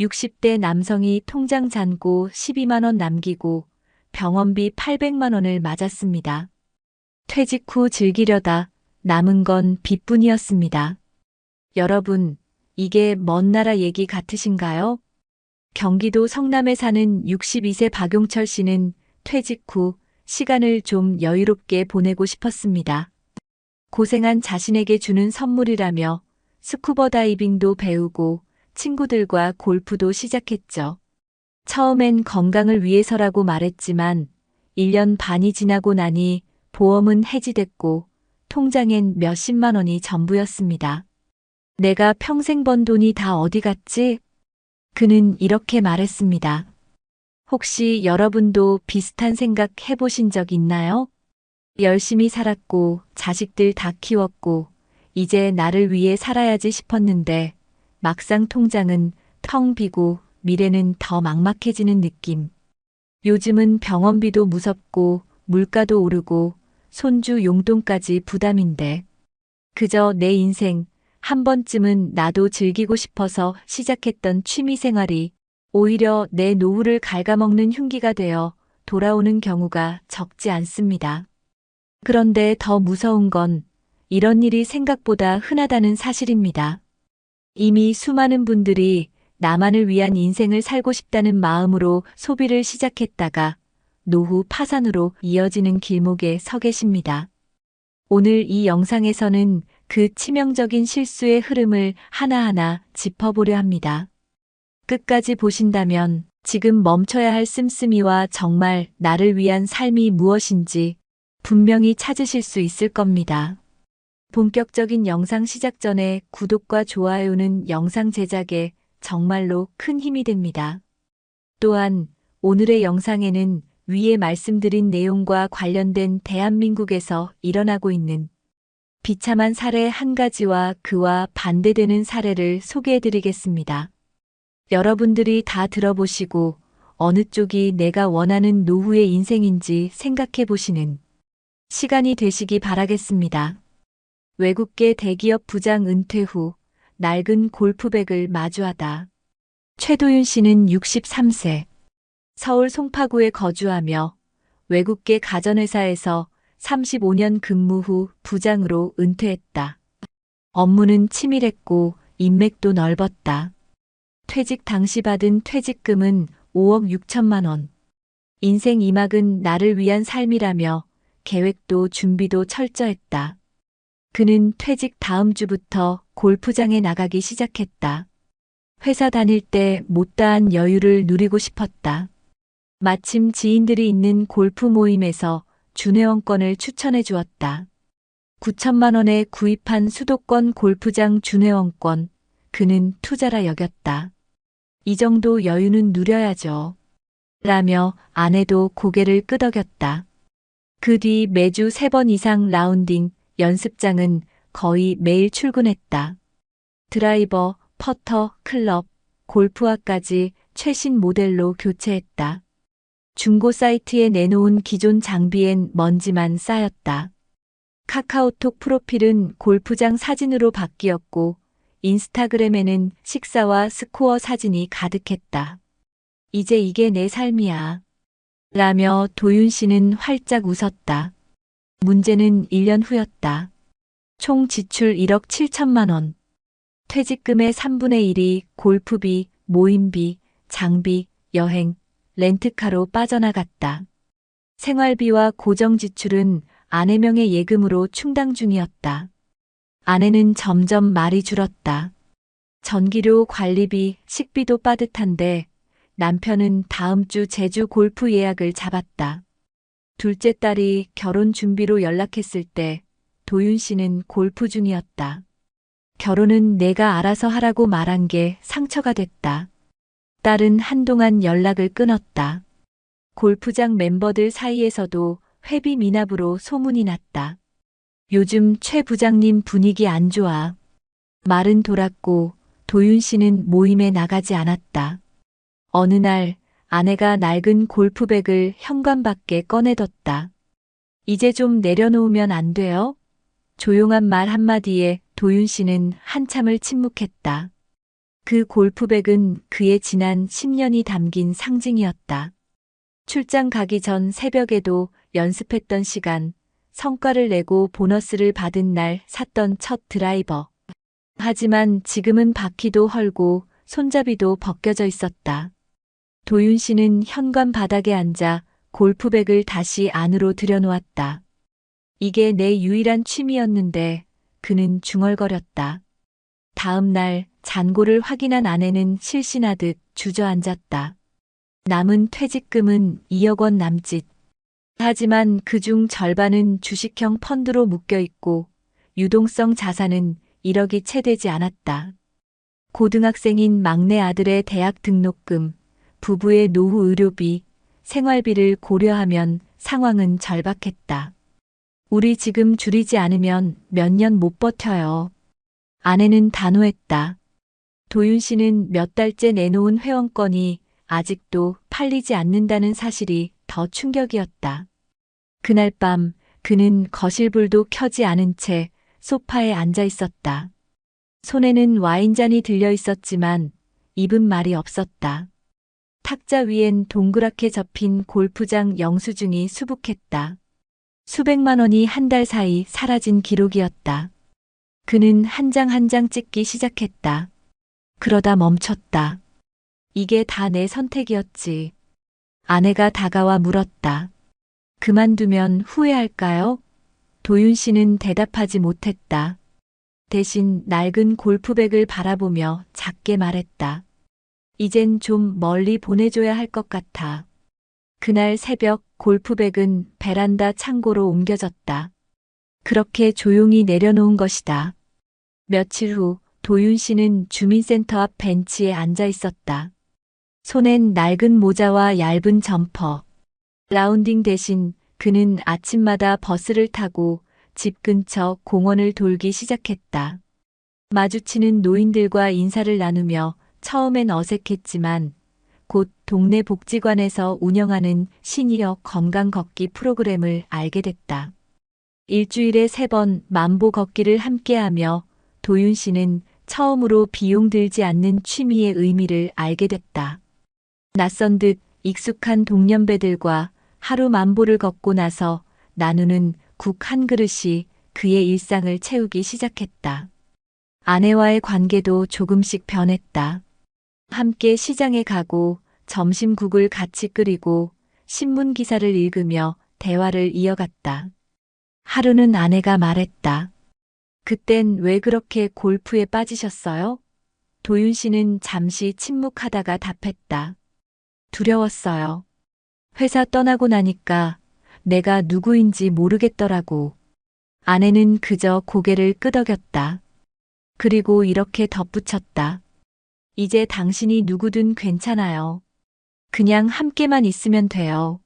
60대 남성이 통장 잔고 12만 원 남기고 병원비 800만 원을 맞았습니다. 퇴직 후 즐기려다 남은 건 빚뿐이었습니다. 여러분, 이게 먼 나라 얘기 같으신가요? 경기도 성남에 사는 62세 박용철 씨는 퇴직 후 시간을 좀 여유롭게 보내고 싶었습니다. 고생한 자신에게 주는 선물이라며 스쿠버 다이빙도 배우고 친구들과 골프도 시작했죠. 처음엔 건강을 위해서라고 말했지만 1년 반이 지나고 나니 보험은 해지됐고 통장엔 몇십만 원이 전부였습니다. 내가 평생 번 돈이 다 어디 갔지? 그는 이렇게 말했습니다. 혹시 여러분도 비슷한 생각 해보신 적 있나요? 열심히 살았고 자식들 다 키웠고 이제 나를 위해 살아야지 싶었는데 막상 통장은 텅 비고 미래는 더 막막해지는 느낌. 요즘은 병원비도 무섭고 물가도 오르고 손주 용돈까지 부담인데 그저 내 인생 한 번쯤은 나도 즐기고 싶어서 시작했던 취미 생활이 오히려 내 노후를 갉아먹는 흉기가 되어 돌아오는 경우가 적지 않습니다. 그런데 더 무서운 건 이런 일이 생각보다 흔하다는 사실입니다. 이미 수많은 분들이 나만을 위한 인생을 살고 싶다는 마음으로 소비를 시작했다가 노후 파산으로 이어지는 길목에 서 계십니다. 오늘 이 영상에서는 그 치명적인 실수의 흐름을 하나하나 짚어보려 합니다. 끝까지 보신다면 지금 멈춰야 할 씀씀이와 정말 나를 위한 삶이 무엇인지 분명히 찾으실 수 있을 겁니다. 본격적인 영상 시작 전에 구독과 좋아요는 영상 제작에 정말로 큰 힘이 됩니다. 또한 오늘의 영상에는 위에 말씀드린 내용과 관련된 대한민국에서 일어나고 있는 비참한 사례 한 가지와 그와 반대되는 사례를 소개해드리겠습니다. 여러분들이 다 들어보시고 어느 쪽이 내가 원하는 노후의 인생인지 생각해보시는 시간이 되시기 바라겠습니다. 외국계 대기업 부장 은퇴 후 낡은 골프백을 마주하다. 최도윤 씨는 63세. 서울 송파구에 거주하며 외국계 가전회사에서 35년 근무 후 부장으로 은퇴했다. 업무는 치밀했고 인맥도 넓었다. 퇴직 당시 받은 퇴직금은 5억 6천만 원. 인생 이막은 나를 위한 삶이라며 계획도 준비도 철저했다. 그는 퇴직 다음 주부터 골프장에 나가기 시작했다. 회사 다닐 때 못다한 여유를 누리고 싶었다. 마침 지인들이 있는 골프 모임에서 준회원권을 추천해 주었다. 9천만 원에 구입한 수도권 골프장 준회원권, 그는 투자라 여겼다. 이 정도 여유는 누려야죠. 라며 아내도 고개를 끄덕였다. 그 뒤 매주 3번 이상 라운딩, 연습장은 거의 매일 출근했다. 드라이버, 퍼터, 클럽, 골프화까지 최신 모델로 교체했다. 중고 사이트에 내놓은 기존 장비엔 먼지만 쌓였다. 카카오톡 프로필은 골프장 사진으로 바뀌었고 인스타그램에는 식사와 스코어 사진이 가득했다. 이제 이게 내 삶이야. 라며 도윤 씨는 활짝 웃었다. 문제는 1년 후였다. 총 지출 1억 7천만 원. 퇴직금의 3분의 1이 골프비, 모임비, 장비, 여행, 렌트카로 빠져나갔다. 생활비와 고정 지출은 아내 명의 예금으로 충당 중이었다. 아내는 점점 말이 줄었다. 전기료 관리비, 식비도 빠듯한데 남편은 다음 주 제주 골프 예약을 잡았다. 둘째 딸이 결혼 준비로 연락했을 때 도윤 씨는 골프 중이었다. 결혼은 내가 알아서 하라고 말한 게 상처가 됐다. 딸은 한동안 연락을 끊었다. 골프장 멤버들 사이에서도 회비 미납으로 소문이 났다. 요즘 최 부장님 분위기 안 좋아. 말은 돌았고 도윤 씨는 모임에 나가지 않았다. 어느 날 아내가 낡은 골프백을 현관 밖에 꺼내뒀다. 이제 좀 내려놓으면 안 돼요? 조용한 말 한마디에 도윤 씨는 한참을 침묵했다. 그 골프백은 그의 지난 10년이 담긴 상징이었다. 출장 가기 전 새벽에도 연습했던 시간, 성과를 내고 보너스를 받은 날 샀던 첫 드라이버. 하지만 지금은 바퀴도 헐고 손잡이도 벗겨져 있었다. 도윤 씨는 현관 바닥에 앉아 골프백을 다시 안으로 들여놓았다. 이게 내 유일한 취미였는데 그는 중얼거렸다. 다음 날 잔고를 확인한 아내는 실신하듯 주저앉았다. 남은 퇴직금은 2억 원 남짓. 하지만 그중 절반은 주식형 펀드로 묶여 있고 유동성 자산은 1억이 채 되지 않았다. 고등학생인 막내 아들의 대학 등록금, 부부의 노후 의료비, 생활비를 고려하면 상황은 절박했다. 우리 지금 줄이지 않으면 몇 년 못 버텨요. 아내는 단호했다. 도윤 씨는 몇 달째 내놓은 회원권이 아직도 팔리지 않는다는 사실이 더 충격이었다. 그날 밤 그는 거실불도 켜지 않은 채 소파에 앉아 있었다. 손에는 와인잔이 들려 있었지만 입은 말이 없었다. 탁자 위엔 동그랗게 접힌 골프장 영수증이 수북했다. 수백만 원이 한 달 사이 사라진 기록이었다. 그는 한 장 한 장 찍기 시작했다. 그러다 멈췄다. 이게 다 내 선택이었지. 아내가 다가와 물었다. 그만두면 후회할까요? 도윤 씨는 대답하지 못했다. 대신 낡은 골프백을 바라보며 작게 말했다. 이젠 좀 멀리 보내줘야 할 것 같아. 그날 새벽 골프백은 베란다 창고로 옮겨졌다. 그렇게 조용히 내려놓은 것이다. 며칠 후 도윤 씨는 주민센터 앞 벤치에 앉아 있었다. 손엔 낡은 모자와 얇은 점퍼. 라운딩 대신 그는 아침마다 버스를 타고 집 근처 공원을 돌기 시작했다. 마주치는 노인들과 인사를 나누며 처음엔 어색했지만 곧 동네 복지관에서 운영하는 시니어 건강 걷기 프로그램을 알게 됐다. 일주일에 3번 만보 걷기를 함께하며 도윤 씨는 처음으로 비용 들지 않는 취미의 의미를 알게 됐다. 낯선 듯 익숙한 동년배들과 하루 만보를 걷고 나서 나누는 국 한 그릇이 그의 일상을 채우기 시작했다. 아내와의 관계도 조금씩 변했다. 함께 시장에 가고 점심국을 같이 끓이고 신문 기사를 읽으며 대화를 이어갔다. 하루는 아내가 말했다. 그땐 왜 그렇게 골프에 빠지셨어요? 도윤 씨는 잠시 침묵하다가 답했다. 두려웠어요. 회사 떠나고 나니까 내가 누구인지 모르겠더라고. 아내는 그저 고개를 끄덕였다. 그리고 이렇게 덧붙였다. 이제 당신이 누구든 괜찮아요. 그냥 함께만 있으면 돼요.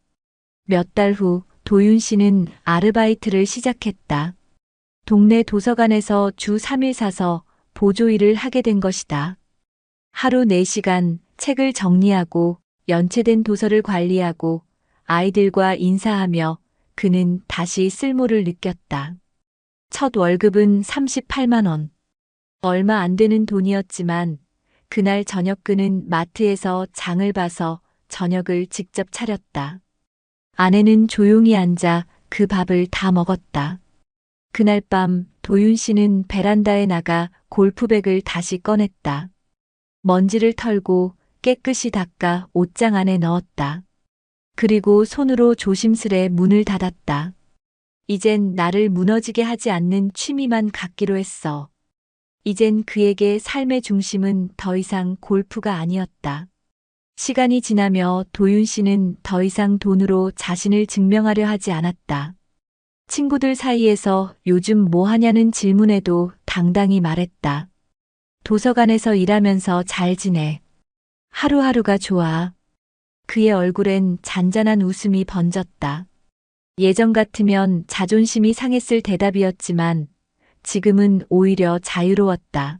몇 달 후 도윤 씨는 아르바이트를 시작했다. 동네 도서관에서 주 3일 사서 보조 일을 하게 된 것이다. 하루 4시간 책을 정리하고 연체된 도서를 관리하고 아이들과 인사하며 그는 다시 쓸모를 느꼈다. 첫 월급은 38만 원. 얼마 안 되는 돈이었지만 그날 저녁 그는 마트에서 장을 봐서 저녁을 직접 차렸다. 아내는 조용히 앉아 그 밥을 다 먹었다. 그날 밤 도윤 씨는 베란다에 나가 골프백을 다시 꺼냈다. 먼지를 털고 깨끗이 닦아 옷장 안에 넣었다. 그리고 손으로 조심스레 문을 닫았다. 이젠 나를 무너지게 하지 않는 취미만 갖기로 했어. 이젠 그에게 삶의 중심은 더 이상 골프가 아니었다. 시간이 지나며 도윤 씨는 더 이상 돈으로 자신을 증명하려 하지 않았다. 친구들 사이에서 요즘 뭐 하냐는 질문에도 당당히 말했다. 도서관에서 일하면서 잘 지내. 하루하루가 좋아. 그의 얼굴엔 잔잔한 웃음이 번졌다. 예전 같으면 자존심이 상했을 대답이었지만 지금은 오히려 자유로웠다.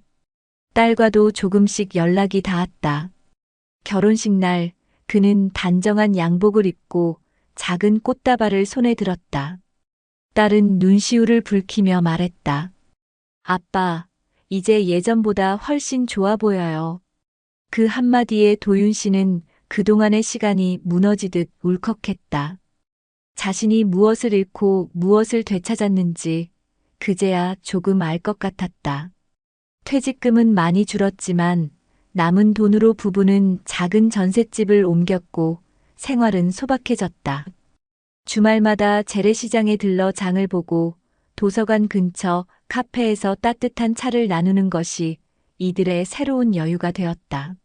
딸과도 조금씩 연락이 닿았다. 결혼식 날 그는 단정한 양복을 입고 작은 꽃다발을 손에 들었다. 딸은 눈시울을 붉히며 말했다. 아빠, 이제 예전보다 훨씬 좋아 보여요. 그 한마디에 도윤 씨는 그동안의 시간이 무너지듯 울컥했다. 자신이 무엇을 잃고 무엇을 되찾았는지 그제야 조금 알 것 같았다. 퇴직금은 많이 줄었지만 남은 돈으로 부부는 작은 전셋집을 옮겼고 생활은 소박해졌다. 주말마다 재래시장에 들러 장을 보고 도서관 근처 카페에서 따뜻한 차를 나누는 것이 이들의 새로운 여유가 되었다.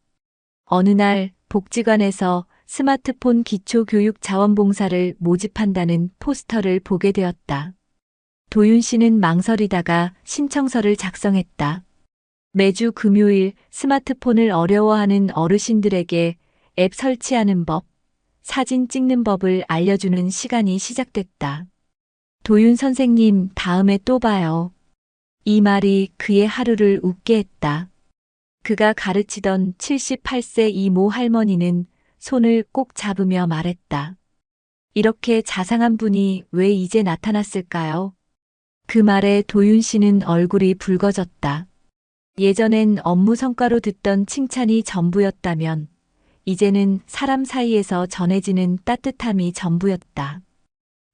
어느 날 복지관에서 스마트폰 기초교육 자원봉사를 모집한다는 포스터를 보게 되었다. 도윤 씨는 망설이다가 신청서를 작성했다. 매주 금요일 스마트폰을 어려워하는 어르신들에게 앱 설치하는 법, 사진 찍는 법을 알려주는 시간이 시작됐다. 도윤 선생님, 다음에 또 봐요. 이 말이 그의 하루를 웃게 했다. 그가 가르치던 78세 이모 할머니는 손을 꼭 잡으며 말했다. 이렇게 자상한 분이 왜 이제 나타났을까요? 그 말에 도윤 씨는 얼굴이 붉어졌다. 예전엔 업무 성과로 듣던 칭찬이 전부였다면 이제는 사람 사이에서 전해지는 따뜻함이 전부였다.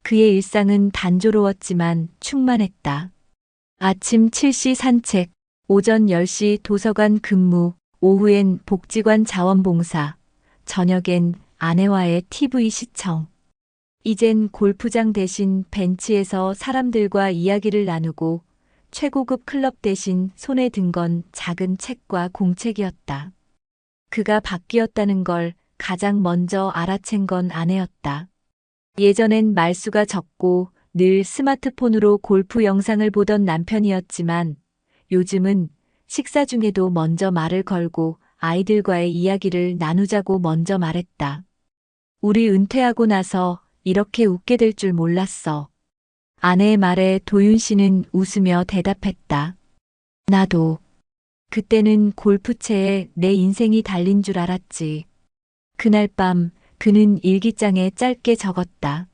그의 일상은 단조로웠지만 충만했다. 아침 7시 산책, 오전 10시 도서관 근무, 오후엔 복지관 자원봉사, 저녁엔 아내와의 TV 시청. 이젠 골프장 대신 벤치에서 사람들과 이야기를 나누고 최고급 클럽 대신 손에 든 건 작은 책과 공책이었다. 그가 바뀌었다는 걸 가장 먼저 알아챈 건 아내였다. 예전엔 말수가 적고 늘 스마트폰으로 골프 영상을 보던 남편이었지만 요즘은 식사 중에도 먼저 말을 걸고 아이들과의 이야기를 나누자고 먼저 말했다. 우리 은퇴하고 나서 이렇게 웃게 될 줄 몰랐어. 아내의 말에 도윤 씨는 웃으며 대답했다. 나도. 그때는 골프채에 내 인생이 달린 줄 알았지. 그날 밤 그는 일기장에 짧게 적었다.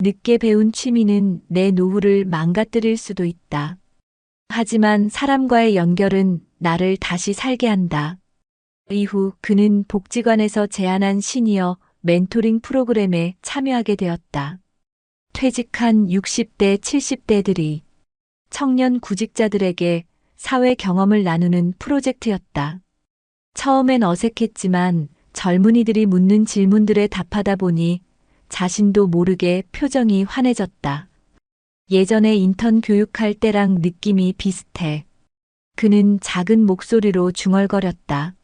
늦게 배운 취미는 내 노후를 망가뜨릴 수도 있다. 하지만 사람과의 연결은 나를 다시 살게 한다. 이후 그는 복지관에서 제안한 시니어 멘토링 프로그램에 참여하게 되었다. 퇴직한 60대, 70대들이 청년 구직자들에게 사회 경험을 나누는 프로젝트였다. 처음엔 어색했지만 젊은이들이 묻는 질문들에 답하다 보니 자신도 모르게 표정이 환해졌다. 예전에 인턴 교육할 때랑 느낌이 비슷해. 그는 작은 목소리로 중얼거렸다.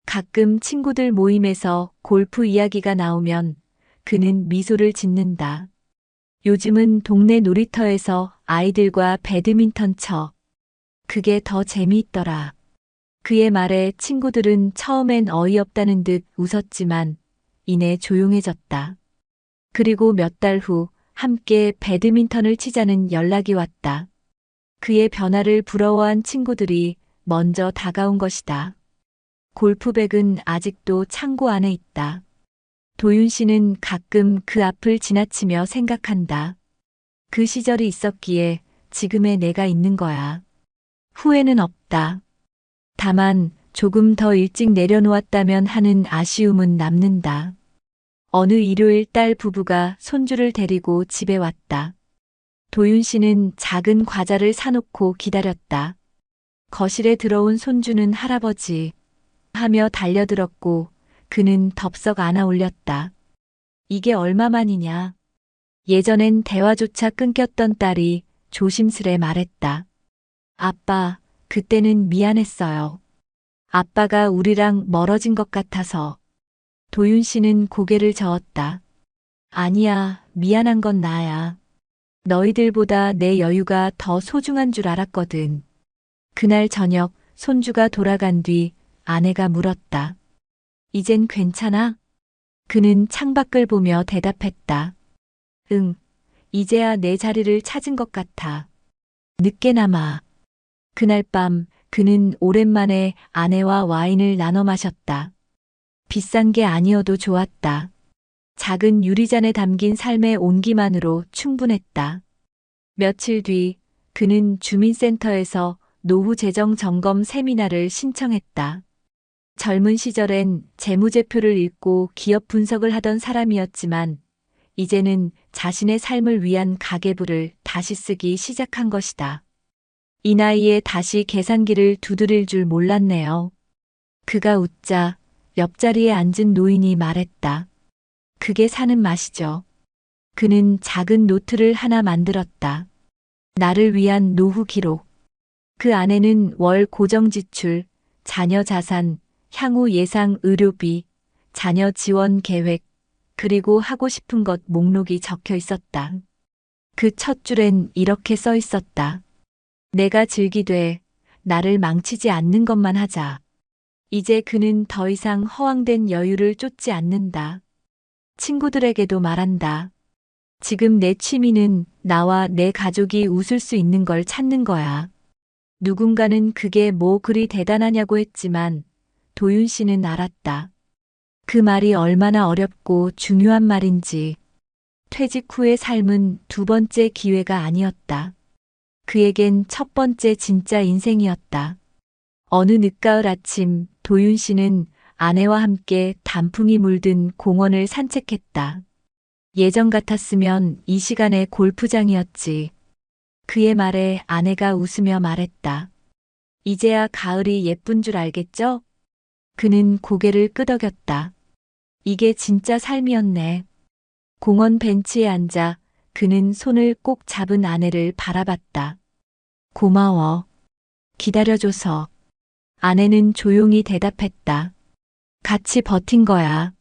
가끔 친구들 모임에서 골프 이야기가 나오면 그는 미소를 짓는다. 요즘은 동네 놀이터에서 아이들과 배드민턴 쳐. 그게 더 재미있더라. 그의 말에 친구들은 처음엔 어이없다는 듯 웃었지만 이내 조용해졌다. 그리고 몇 달 후 함께 배드민턴을 치자는 연락이 왔다. 그의 변화를 부러워한 친구들이 먼저 다가온 것이다. 골프백은 아직도 창고 안에 있다. 도윤 씨는 가끔 그 앞을 지나치며 생각한다. 그 시절이 있었기에 지금의 내가 있는 거야. 후회는 없다. 다만 조금 더 일찍 내려놓았다면 하는 아쉬움은 남는다. 어느 일요일 딸 부부가 손주를 데리고 집에 왔다. 도윤 씨는 작은 과자를 사놓고 기다렸다. 거실에 들어온 손주는 할아버지 하며 달려들었고 그는 덥석 안아 올렸다. 이게 얼마만이냐. 예전엔 대화조차 끊겼던 딸이 조심스레 말했다. 아빠, 그때는 미안했어요. 아빠가 우리랑 멀어진 것 같아서. 도윤 씨는 고개를 저었다. 아니야, 미안한 건 나야. 너희들보다 내 여유가 더 소중한 줄 알았거든. 그날 저녁 손주가 돌아간 뒤 아내가 물었다. 이젠 괜찮아? 그는 창밖을 보며 대답했다. 응, 이제야 내 자리를 찾은 것 같아. 늦게나마. 그날 밤 그는 오랜만에 아내와 와인을 나눠 마셨다. 비싼 게 아니어도 좋았다. 작은 유리잔에 담긴 삶의 온기만으로 충분했다. 며칠 뒤 그는 주민센터에서 노후 재정 점검 세미나를 신청했다. 젊은 시절엔 재무제표를 읽고 기업 분석을 하던 사람이었지만 이제는 자신의 삶을 위한 가계부를 다시 쓰기 시작한 것이다. 이 나이에 다시 계산기를 두드릴 줄 몰랐네요. 그가 웃자 옆자리에 앉은 노인이 말했다. 그게 사는 맛이죠. 그는 작은 노트를 하나 만들었다. 나를 위한 노후 기록. 그 안에는 월 고정 지출, 자녀 자산, 향후 예상 의료비, 자녀 지원 계획, 그리고 하고 싶은 것 목록이 적혀 있었다. 그 첫 줄엔 이렇게 써 있었다. 내가 즐기되 나를 망치지 않는 것만 하자. 이제 그는 더 이상 허황된 여유를 쫓지 않는다. 친구들에게도 말한다. 지금 내 취미는 나와 내 가족이 웃을 수 있는 걸 찾는 거야. 누군가는 그게 뭐 그리 대단하냐고 했지만 도윤 씨는 알았다. 그 말이 얼마나 어렵고 중요한 말인지. 퇴직 후의 삶은 두 번째 기회가 아니었다. 그에겐 첫 번째 진짜 인생이었다. 어느 늦가을 아침 도윤 씨는 아내와 함께 단풍이 물든 공원을 산책했다. 예전 같았으면 이 시간에 골프장이었지. 그의 말에 아내가 웃으며 말했다. 이제야 가을이 예쁜 줄 알겠죠? 그는 고개를 끄덕였다. 이게 진짜 삶이었네. 공원 벤치에 앉아 그는 손을 꼭 잡은 아내를 바라봤다. 고마워. 기다려줘서. 아내는 조용히 대답했다. 같이 버틴 거야.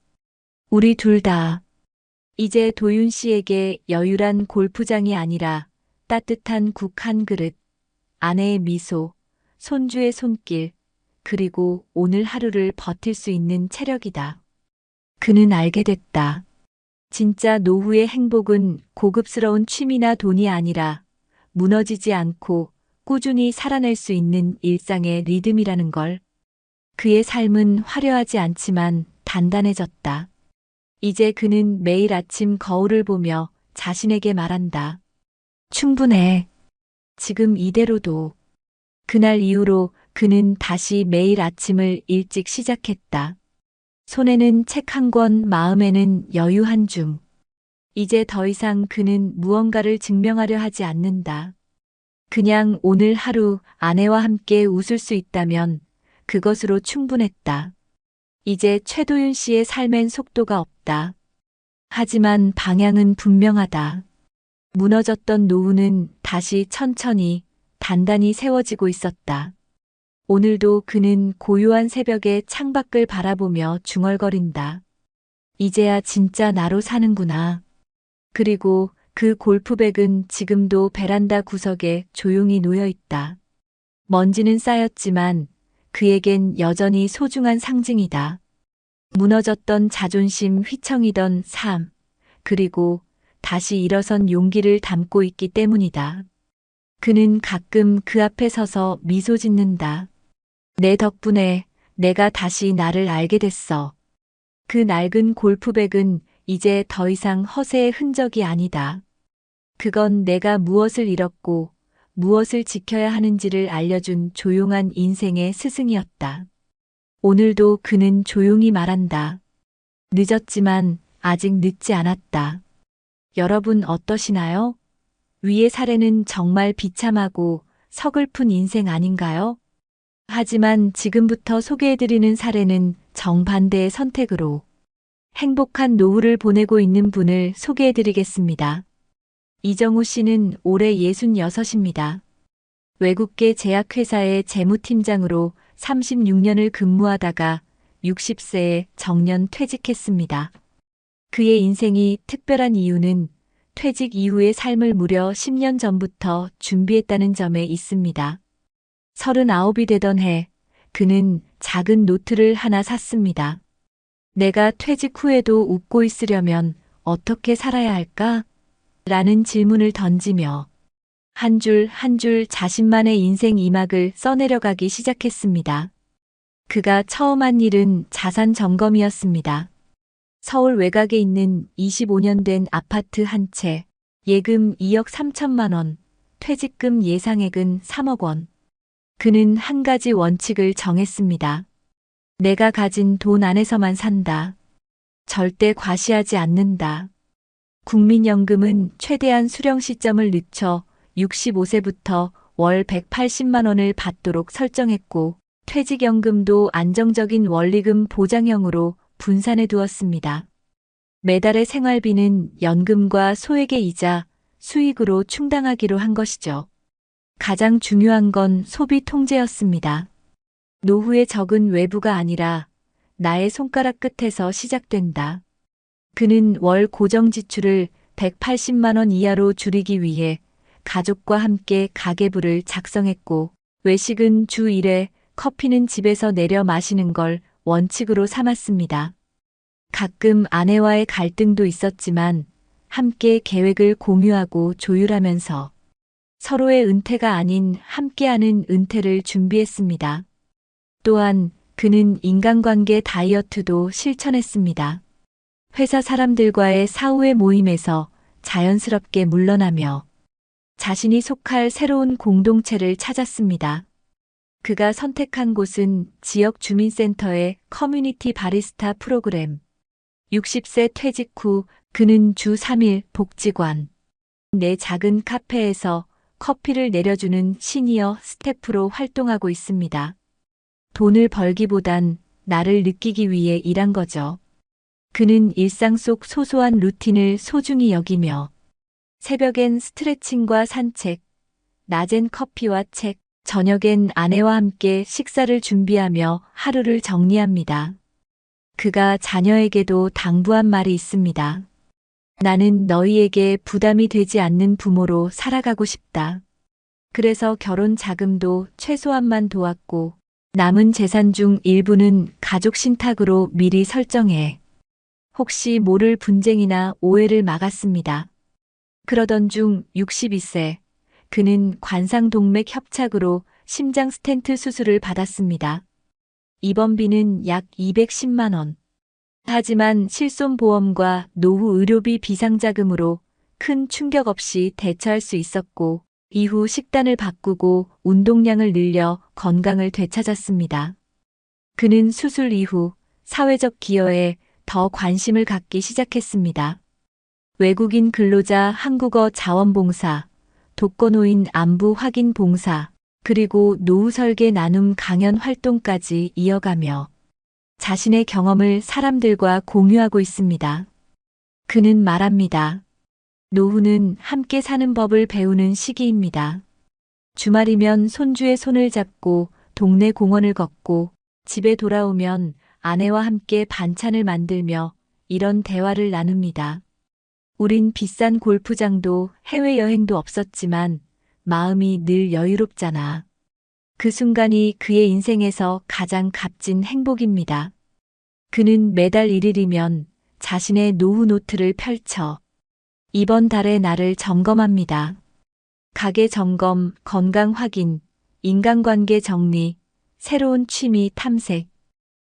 우리 둘 다. 이제 도윤 씨에게 여유란 골프장이 아니라 따뜻한 국 한 그릇, 아내의 미소, 손주의 손길, 그리고 오늘 하루를 버틸 수 있는 체력이다. 그는 알게 됐다. 진짜 노후의 행복은 고급스러운 취미나 돈이 아니라 무너지지 않고 꾸준히 살아낼 수 있는 일상의 리듬이라는 걸. 그의 삶은 화려하지 않지만 단단해졌다. 이제 그는 매일 아침 거울을 보며 자신에게 말한다. 충분해. 지금 이대로도. 그날 이후로 그는 다시 매일 아침을 일찍 시작했다. 손에는 책 한 권, 마음에는 여유 한 줌. 이제 더 이상 그는 무언가를 증명하려 하지 않는다. 그냥 오늘 하루 아내와 함께 웃을 수 있다면 그것으로 충분했다. 이제 최도윤 씨의 삶엔 속도가 없다. 하지만 방향은 분명하다. 무너졌던 노후는 다시 천천히, 단단히 세워지고 있었다. 오늘도 그는 고요한 새벽에 창밖을 바라보며 중얼거린다. 이제야 진짜 나로 사는구나. 그리고 그 골프백은 지금도 베란다 구석에 조용히 놓여 있다. 먼지는 쌓였지만 그에겐 여전히 소중한 상징이다. 무너졌던 자존심, 휘청이던 삶, 그리고 다시 일어선 용기를 담고 있기 때문이다. 그는 가끔 그 앞에 서서 미소 짓는다. 내 덕분에 내가 다시 나를 알게 됐어. 그 낡은 골프백은 이제 더 이상 허세의 흔적이 아니다. 그건 내가 무엇을 잃었고 무엇을 지켜야 하는지를 알려준 조용한 인생의 스승이었다. 오늘도 그는 조용히 말한다. 늦었지만 아직 늦지 않았다. 여러분 어떠시나요? 위의 사례는 정말 비참하고 서글픈 인생 아닌가요? 하지만 지금부터 소개해드리는 사례는 정반대의 선택으로 행복한 노후를 보내고 있는 분을 소개해드리겠습니다. 이정우 씨는 올해 66입니다. 외국계 제약회사의 재무팀장으로 36년을 근무하다가 60세에 정년 퇴직했습니다. 그의 인생이 특별한 이유는 퇴직 이후의 삶을 무려 10년 전부터 준비했다는 점에 있습니다. 39이 되던 해, 그는 작은 노트를 하나 샀습니다. 내가 퇴직 후에도 웃고 있으려면 어떻게 살아야 할까? 라는 질문을 던지며 한 줄 한 줄 자신만의 인생 이막을 써내려가기 시작했습니다. 그가 처음 한 일은 자산 점검이었습니다. 서울 외곽에 있는 25년 된 아파트 한 채, 예금 2억 3천만 원, 퇴직금 예상액은 3억 원. 그는 한 가지 원칙을 정했습니다. 내가 가진 돈 안에서만 산다. 절대 과시하지 않는다. 국민연금은 최대한 수령 시점을 늦춰 65세부터 월 180만 원을 받도록 설정했고, 퇴직연금도 안정적인 원리금 보장형으로 분산해 두었습니다. 매달의 생활비는 연금과 소액의 이자, 수익으로 충당하기로 한 것이죠. 가장 중요한 건 소비 통제였습니다. 노후의 적은 외부가 아니라 나의 손가락 끝에서 시작된다. 그는 월 고정 지출을 180만 원 이하로 줄이기 위해 가족과 함께 가계부를 작성했고, 외식은 주 1회, 커피는 집에서 내려 마시는 걸 원칙으로 삼았습니다. 가끔 아내와의 갈등도 있었지만 함께 계획을 공유하고 조율하면서 서로의 은퇴가 아닌 함께하는 은퇴를 준비했습니다. 또한 그는 인간관계 다이어트도 실천했습니다. 회사 사람들과의 사후의 모임에서 자연스럽게 물러나며 자신이 속할 새로운 공동체를 찾았습니다. 그가 선택한 곳은 지역 주민센터의 커뮤니티 바리스타 프로그램. 60세 퇴직 후 그는 주 3일 복지관 내 작은 카페에서 커피를 내려주는 시니어 스태프로 활동하고 있습니다. 돈을 벌기보단 나를 느끼기 위해 일한 거죠. 그는 일상 속 소소한 루틴을 소중히 여기며 새벽엔 스트레칭과 산책, 낮엔 커피와 책, 저녁엔 아내와 함께 식사를 준비하며 하루를 정리합니다. 그가 자녀에게도 당부한 말이 있습니다. 나는 너희에게 부담이 되지 않는 부모로 살아가고 싶다. 그래서 결혼 자금도 최소한만 도왔고, 남은 재산 중 일부는 가족 신탁으로 미리 설정해 혹시 모를 분쟁이나 오해를 막았습니다. 그러던 중 62세, 그는 관상동맥 협착으로 심장 스텐트 수술을 받았습니다. 입원비는 약 210만 원. 하지만 실손보험과 노후 의료비 비상자금으로 큰 충격 없이 대처할 수 있었고, 이후 식단을 바꾸고 운동량을 늘려 건강을 되찾았습니다. 그는 수술 이후 사회적 기여에 더 관심을 갖기 시작했습니다. 외국인 근로자 한국어 자원봉사, 독거노인 안부 확인 봉사, 그리고 노후 설계 나눔 강연 활동까지 이어가며 자신의 경험을 사람들과 공유하고 있습니다. 그는 말합니다. 노후는 함께 사는 법을 배우는 시기입니다. 주말이면 손주의 손을 잡고 동네 공원을 걷고 집에 돌아오면 아내와 함께 반찬을 만들며 이런 대화를 나눕니다. 우린 비싼 골프장도 해외여행도 없었지만 마음이 늘 여유롭잖아. 그 순간이 그의 인생에서 가장 값진 행복입니다. 그는 매달 1일이면 자신의 노후 노트를 펼쳐 이번 달의 나를 점검합니다. 가계 점검, 건강 확인, 인간관계 정리, 새로운 취미 탐색.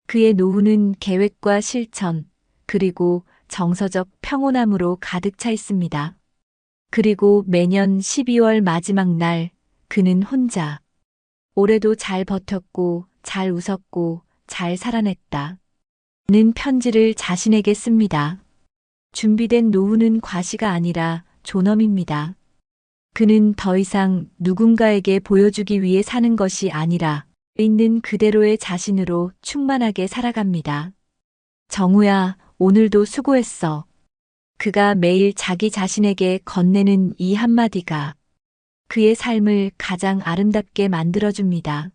그의 노후는 계획과 실천, 그리고 정서적 평온함으로 가득 차 있습니다. 그리고 매년 12월 마지막 날, 그는 혼자. 올해도 잘 버텼고, 잘 웃었고, 잘 살아냈다. 는 편지를 자신에게 씁니다. 준비된 노후는 과시가 아니라 존엄입니다. 그는 더 이상 누군가에게 보여주기 위해 사는 것이 아니라 있는 그대로의 자신으로 충만하게 살아갑니다. 정우야, 오늘도 수고했어. 그가 매일 자기 자신에게 건네는 이 한마디가 그의 삶을 가장 아름답게 만들어줍니다.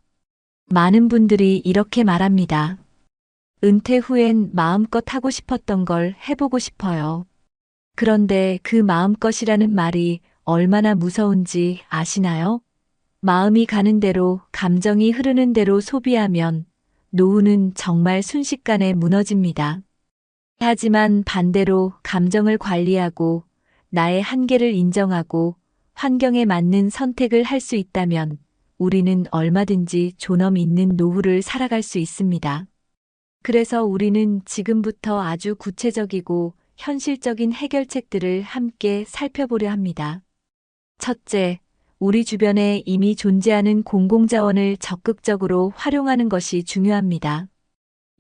많은 분들이 이렇게 말합니다. 은퇴 후엔 마음껏 하고 싶었던 걸 해보고 싶어요. 그런데 그 마음껏이라는 말이 얼마나 무서운지 아시나요? 마음이 가는 대로, 감정이 흐르는 대로 소비하면 노후는 정말 순식간에 무너집니다. 하지만 반대로 감정을 관리하고 나의 한계를 인정하고 환경에 맞는 선택을 할 수 있다면 우리는 얼마든지 존엄 있는 노후를 살아갈 수 있습니다. 그래서 우리는 지금부터 아주 구체적이고 현실적인 해결책들을 함께 살펴보려 합니다. 첫째, 우리 주변에 이미 존재하는 공공자원을 적극적으로 활용하는 것이 중요합니다.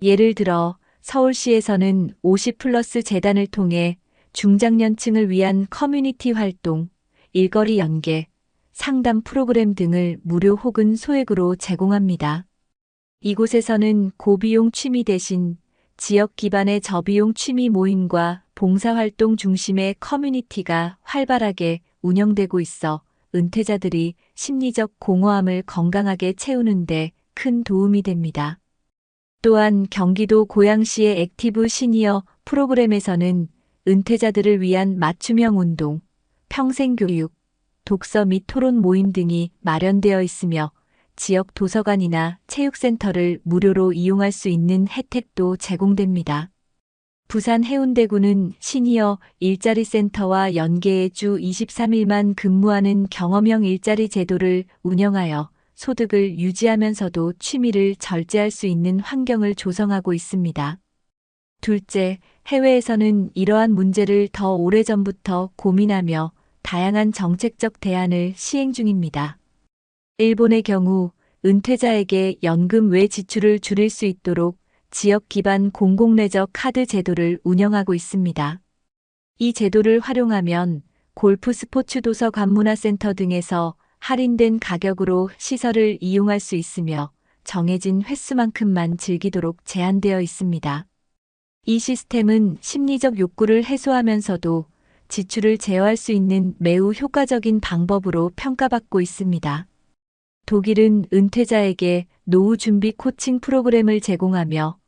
예를 들어 서울시에서는 50플러스 재단을 통해 중장년층을 위한 커뮤니티 활동, 일거리 연계, 상담 프로그램 등을 무료 혹은 소액으로 제공합니다. 이곳에서는 고비용 취미 대신 지역 기반의 저비용 취미 모임과 봉사활동 중심의 커뮤니티가 활발하게 운영되고 있어 은퇴자들이 심리적 공허함을 건강하게 채우는 데 큰 도움이 됩니다. 또한 경기도 고양시의 액티브 시니어 프로그램에서는 은퇴자들을 위한 맞춤형 운동, 평생교육, 독서 및 토론 모임 등이 마련되어 있으며 지역 도서관이나 체육센터를 무료로 이용할 수 있는 혜택도 제공됩니다. 부산 해운대구는 시니어 일자리 센터와 연계해 주 23일만 근무하는 경험형 일자리 제도를 운영하여 소득을 유지하면서도 취미를 절제할 수 있는 환경을 조성하고 있습니다. 둘째, 해외에서는 이러한 문제를 더 오래전부터 고민하며 다양한 정책적 대안을 시행 중입니다. 일본의 경우 은퇴자에게 연금 외 지출을 줄일 수 있도록 지역 기반 공공레저 카드 제도를 운영하고 있습니다. 이 제도를 활용하면 골프 스포츠 도서 관문화센터 등에서 할인된 가격으로 시설을 이용할 수 있으며 정해진 횟수만큼만 즐기도록 제한되어 있습니다. 이 시스템은 심리적 욕구를 해소하면서도 지출을 제어할 수 있는 매우 효과적인 방법으로 평가받고 있습니다. 독일은 은퇴자에게 노후 준비 코칭 프로그램을 제공하며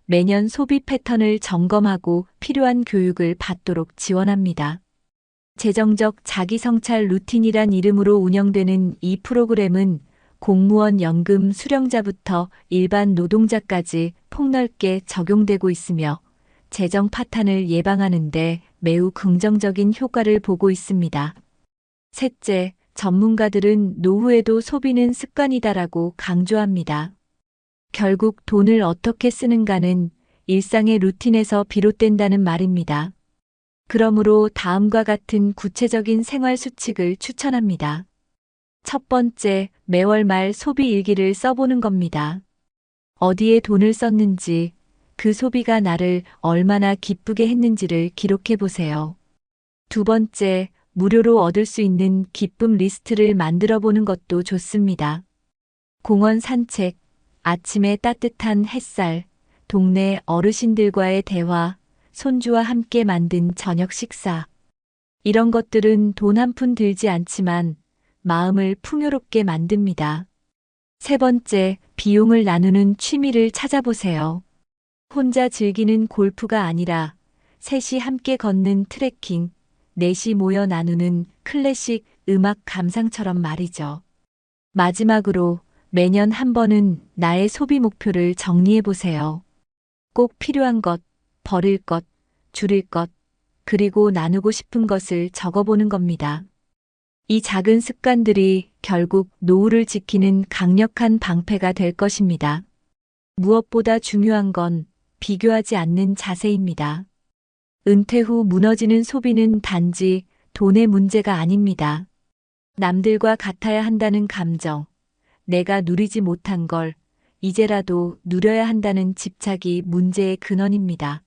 매년 소비 패턴을 점검하고 필요한 교육을 받도록 지원합니다. 재정적 자기 성찰 루틴이란 이름으로 운영되는 이 프로그램은 공무원 연금 수령자부터 일반 노동자까지 폭넓게 적용되고 있으며 재정 파탄을 예방하는 데 매우 긍정적인 효과를 보고 있습니다. 셋째, 전문가들은 노후에도 소비는 습관이다라고 강조합니다. 결국 돈을 어떻게 쓰는가는 일상의 루틴에서 비롯된다는 말입니다. 그러므로 다음과 같은 구체적인 생활 수칙을 추천합니다. 첫 번째, 매월 말 소비 일기를 써보는 겁니다. 어디에 돈을 썼는지, 그 소비가 나를 얼마나 기쁘게 했는지를 기록해 보세요. 두 번째, 무료로 얻을 수 있는 기쁨 리스트를 만들어 보는 것도 좋습니다. 공원 산책, 아침의 따뜻한 햇살, 동네 어르신들과의 대화, 손주와 함께 만든 저녁 식사. 이런 것들은 돈 한 푼 들지 않지만 마음을 풍요롭게 만듭니다. 세 번째, 비용을 나누는 취미를 찾아보세요. 혼자 즐기는 골프가 아니라 셋이 함께 걷는 트레킹, 넷이 모여 나누는 클래식 음악 감상처럼 말이죠. 마지막으로 매년 한 번은 나의 소비 목표를 정리해 보세요. 꼭 필요한 것, 버릴 것, 줄일 것, 그리고 나누고 싶은 것을 적어보는 겁니다. 이 작은 습관들이 결국 노후를 지키는 강력한 방패가 될 것입니다. 무엇보다 중요한 건 비교하지 않는 자세입니다. 은퇴 후 무너지는 소비는 단지 돈의 문제가 아닙니다. 남들과 같아야 한다는 감정, 내가 누리지 못한 걸 이제라도 누려야 한다는 집착이 문제의 근원입니다.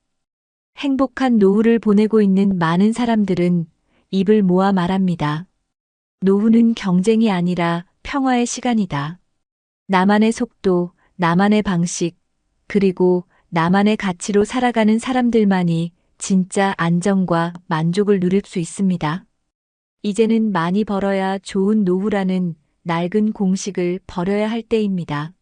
행복한 노후를 보내고 있는 많은 사람들은 입을 모아 말합니다. 노후는 경쟁이 아니라 평화의 시간이다. 나만의 속도, 나만의 방식, 그리고 나만의 가치로 살아가는 사람들만이 진짜 안정과 만족을 누릴 수 있습니다. 이제는 많이 벌어야 좋은 노후라는 낡은 공식을 버려야 할 때입니다.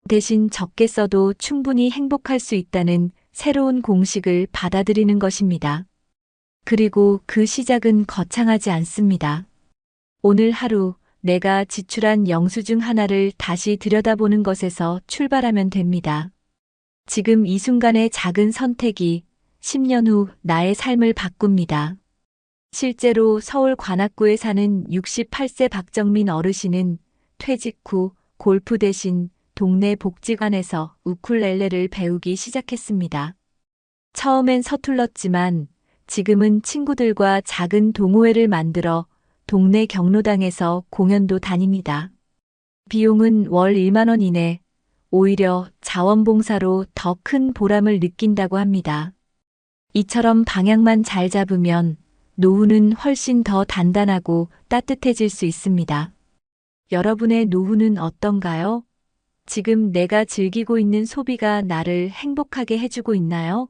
대신 적게 써도 충분히 행복할 수 있다는 새로운 공식을 받아들이는 것입니다. 그리고 그 시작은 거창하지 않습니다. 오늘 하루 내가 지출한 영수증 하나를 다시 들여다보는 것에서 출발하면 됩니다. 지금 이 순간의 작은 선택이 10년 후 나의 삶을 바꿉니다. 실제로 서울 관악구에 사는 68세 박정민 어르신은 퇴직 후 골프 대신 동네 복지관에서 우쿨렐레를 배우기 시작했습니다. 처음엔 서툴렀지만 지금은 친구들과 작은 동호회를 만들어 동네 경로당에서 공연도 다닙니다. 비용은 월 1만 원 이내, 오히려 자원봉사로 더 큰 보람을 느낀다고 합니다. 이처럼 방향만 잘 잡으면 노후는 훨씬 더 단단하고 따뜻해질 수 있습니다. 여러분의 노후는 어떤가요? 지금 내가 즐기고 있는 소비가 나를 행복하게 해주고 있나요?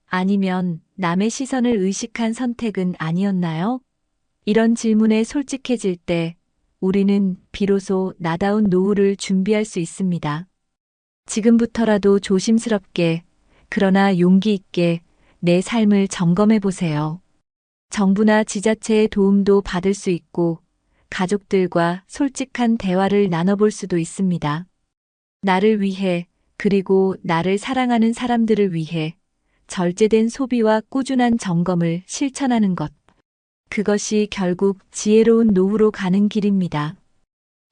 아니면 남의 시선을 의식한 선택은 아니었나요? 이런 질문에 솔직해질 때 우리는 비로소 나다운 노후를 준비할 수 있습니다. 지금부터라도 조심스럽게, 그러나 용기 있게 내 삶을 점검해 보세요. 정부나 지자체의 도움도 받을 수 있고, 가족들과 솔직한 대화를 나눠볼 수도 있습니다. 나를 위해, 그리고 나를 사랑하는 사람들을 위해 절제된 소비와 꾸준한 점검을 실천하는 것. 그것이 결국 지혜로운 노후로 가는 길입니다.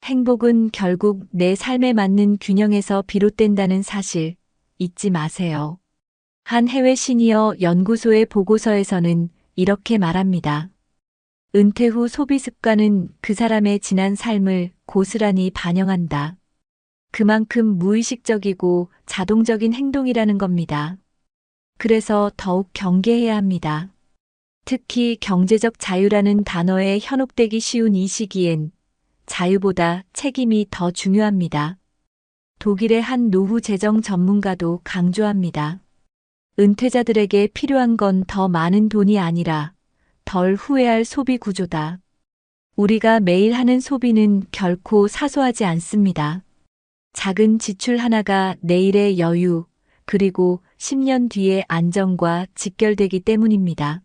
행복은 결국 내 삶에 맞는 균형에서 비롯된다는 사실 잊지 마세요. 한 해외 시니어 연구소의 보고서에서는 이렇게 말합니다. 은퇴 후 소비 습관은 그 사람의 지난 삶을 고스란히 반영한다. 그만큼 무의식적이고 자동적인 행동이라는 겁니다. 그래서 더욱 경계해야 합니다. 특히 경제적 자유라는 단어에 현혹되기 쉬운 이 시기엔 자유보다 책임이 더 중요합니다. 독일의 한 노후 재정 전문가도 강조합니다. 은퇴자들에게 필요한 건 더 많은 돈이 아니라 덜 후회할 소비 구조다. 우리가 매일 하는 소비는 결코 사소하지 않습니다. 작은 지출 하나가 내일의 여유, 그리고 10년 뒤의 안정과 직결되기 때문입니다.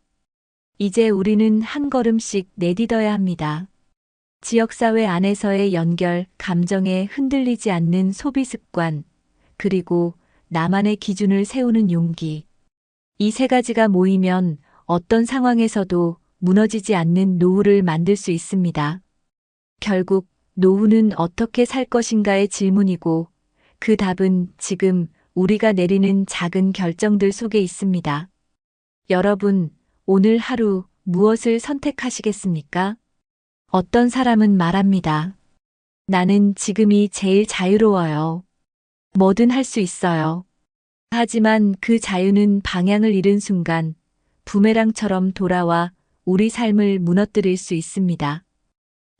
이제 우리는 한 걸음씩 내딛어야 합니다. 지역사회 안에서의 연결, 감정에 흔들리지 않는 소비 습관, 그리고 나만의 기준을 세우는 용기. 이 세 가지가 모이면 어떤 상황에서도 무너지지 않는 노후를 만들 수 있습니다. 결국 노후는 어떻게 살 것인가의 질문이고, 그 답은 지금 우리가 내리는 작은 결정들 속에 있습니다. 여러분, 오늘 하루 무엇을 선택하시겠습니까? 어떤 사람은 말합니다. 나는 지금이 제일 자유로워요. 뭐든 할 수 있어요. 하지만 그 자유는 방향을 잃은 순간 부메랑처럼 돌아와 우리 삶을 무너뜨릴 수 있습니다.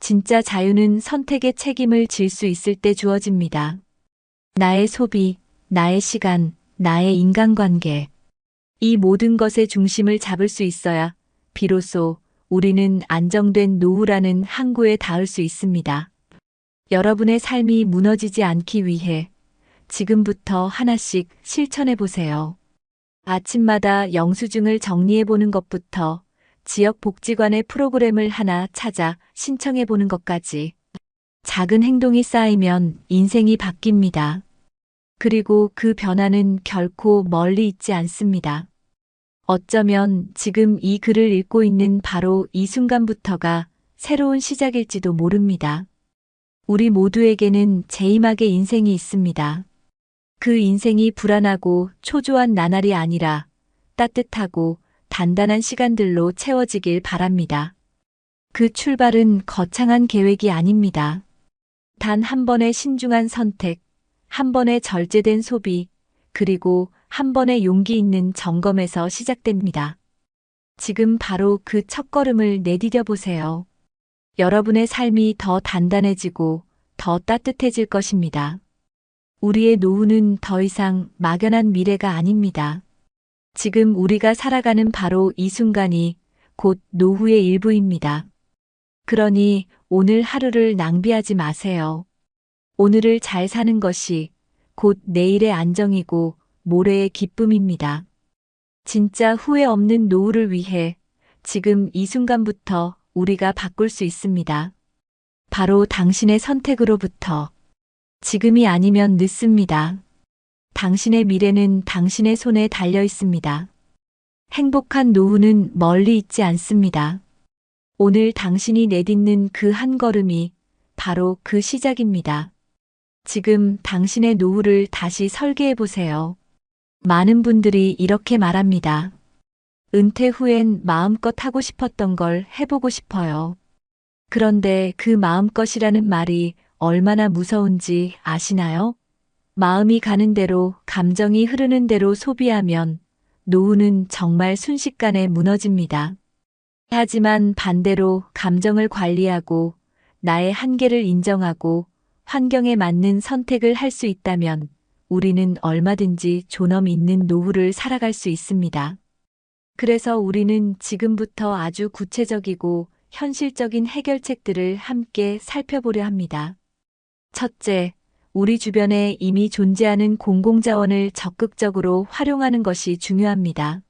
진짜 자유는 선택의 책임을 질 수 있을 때 주어집니다. 나의 소비, 나의 시간, 나의 인간관계. 이 모든 것의 중심을 잡을 수 있어야 비로소 우리는 안정된 노후라는 항구에 닿을 수 있습니다. 여러분의 삶이 무너지지 않기 위해 지금부터 하나씩 실천해 보세요. 아침마다 영수증을 정리해 보는 것부터 지역 복지관의 프로그램을 하나 찾아 신청해 보는 것까지 작은 행동이 쌓이면 인생이 바뀝니다. 그리고 그 변화는 결코 멀리 있지 않습니다. 어쩌면 지금 이 글을 읽고 있는 바로 이 순간부터가 새로운 시작일지도 모릅니다. 우리 모두에게는 제이막의 인생이 있습니다. 그 인생이 불안하고 초조한 나날이 아니라 따뜻하고 단단한 시간들로 채워지길 바랍니다. 그 출발은 거창한 계획이 아닙니다. 단 한 번의 신중한 선택, 한 번의 절제된 소비, 그리고 한 번의 용기 있는 점검에서 시작됩니다. 지금 바로 그 첫걸음을 내디뎌 보세요. 여러분의 삶이 더 단단해지고 더 따뜻해질 것입니다. 우리의 노후는 더 이상 막연한 미래가 아닙니다. 지금 우리가 살아가는 바로 이 순간이 곧 노후의 일부입니다. 그러니 오늘 하루를 낭비하지 마세요. 오늘을 잘 사는 것이 곧 내일의 안정이고 모레의 기쁨입니다. 진짜 후회 없는 노후를 위해 지금 이 순간부터 우리가 바꿀 수 있습니다. 바로 당신의 선택으로부터. 지금이 아니면 늦습니다. 당신의 미래는 당신의 손에 달려 있습니다. 행복한 노후는 멀리 있지 않습니다. 오늘 당신이 내딛는 그 한 걸음이 바로 그 시작입니다. 지금 당신의 노후를 다시 설계해 보세요. 많은 분들이 이렇게 말합니다. 은퇴 후엔 마음껏 하고 싶었던 걸 해보고 싶어요. 그런데 그 마음껏이라는 말이 얼마나 무서운지 아시나요? 마음이 가는 대로, 감정이 흐르는 대로 소비하면 노후는 정말 순식간에 무너집니다. 하지만 반대로 감정을 관리하고 나의 한계를 인정하고 환경에 맞는 선택을 할 수 있다면 우리는 얼마든지 존엄 있는 노후를 살아갈 수 있습니다. 그래서 우리는 지금부터 아주 구체적이고 현실적인 해결책들을 함께 살펴보려 합니다. 첫째, 우리 주변에 이미 존재하는 공공자원을 적극적으로 활용하는 것이 중요합니다.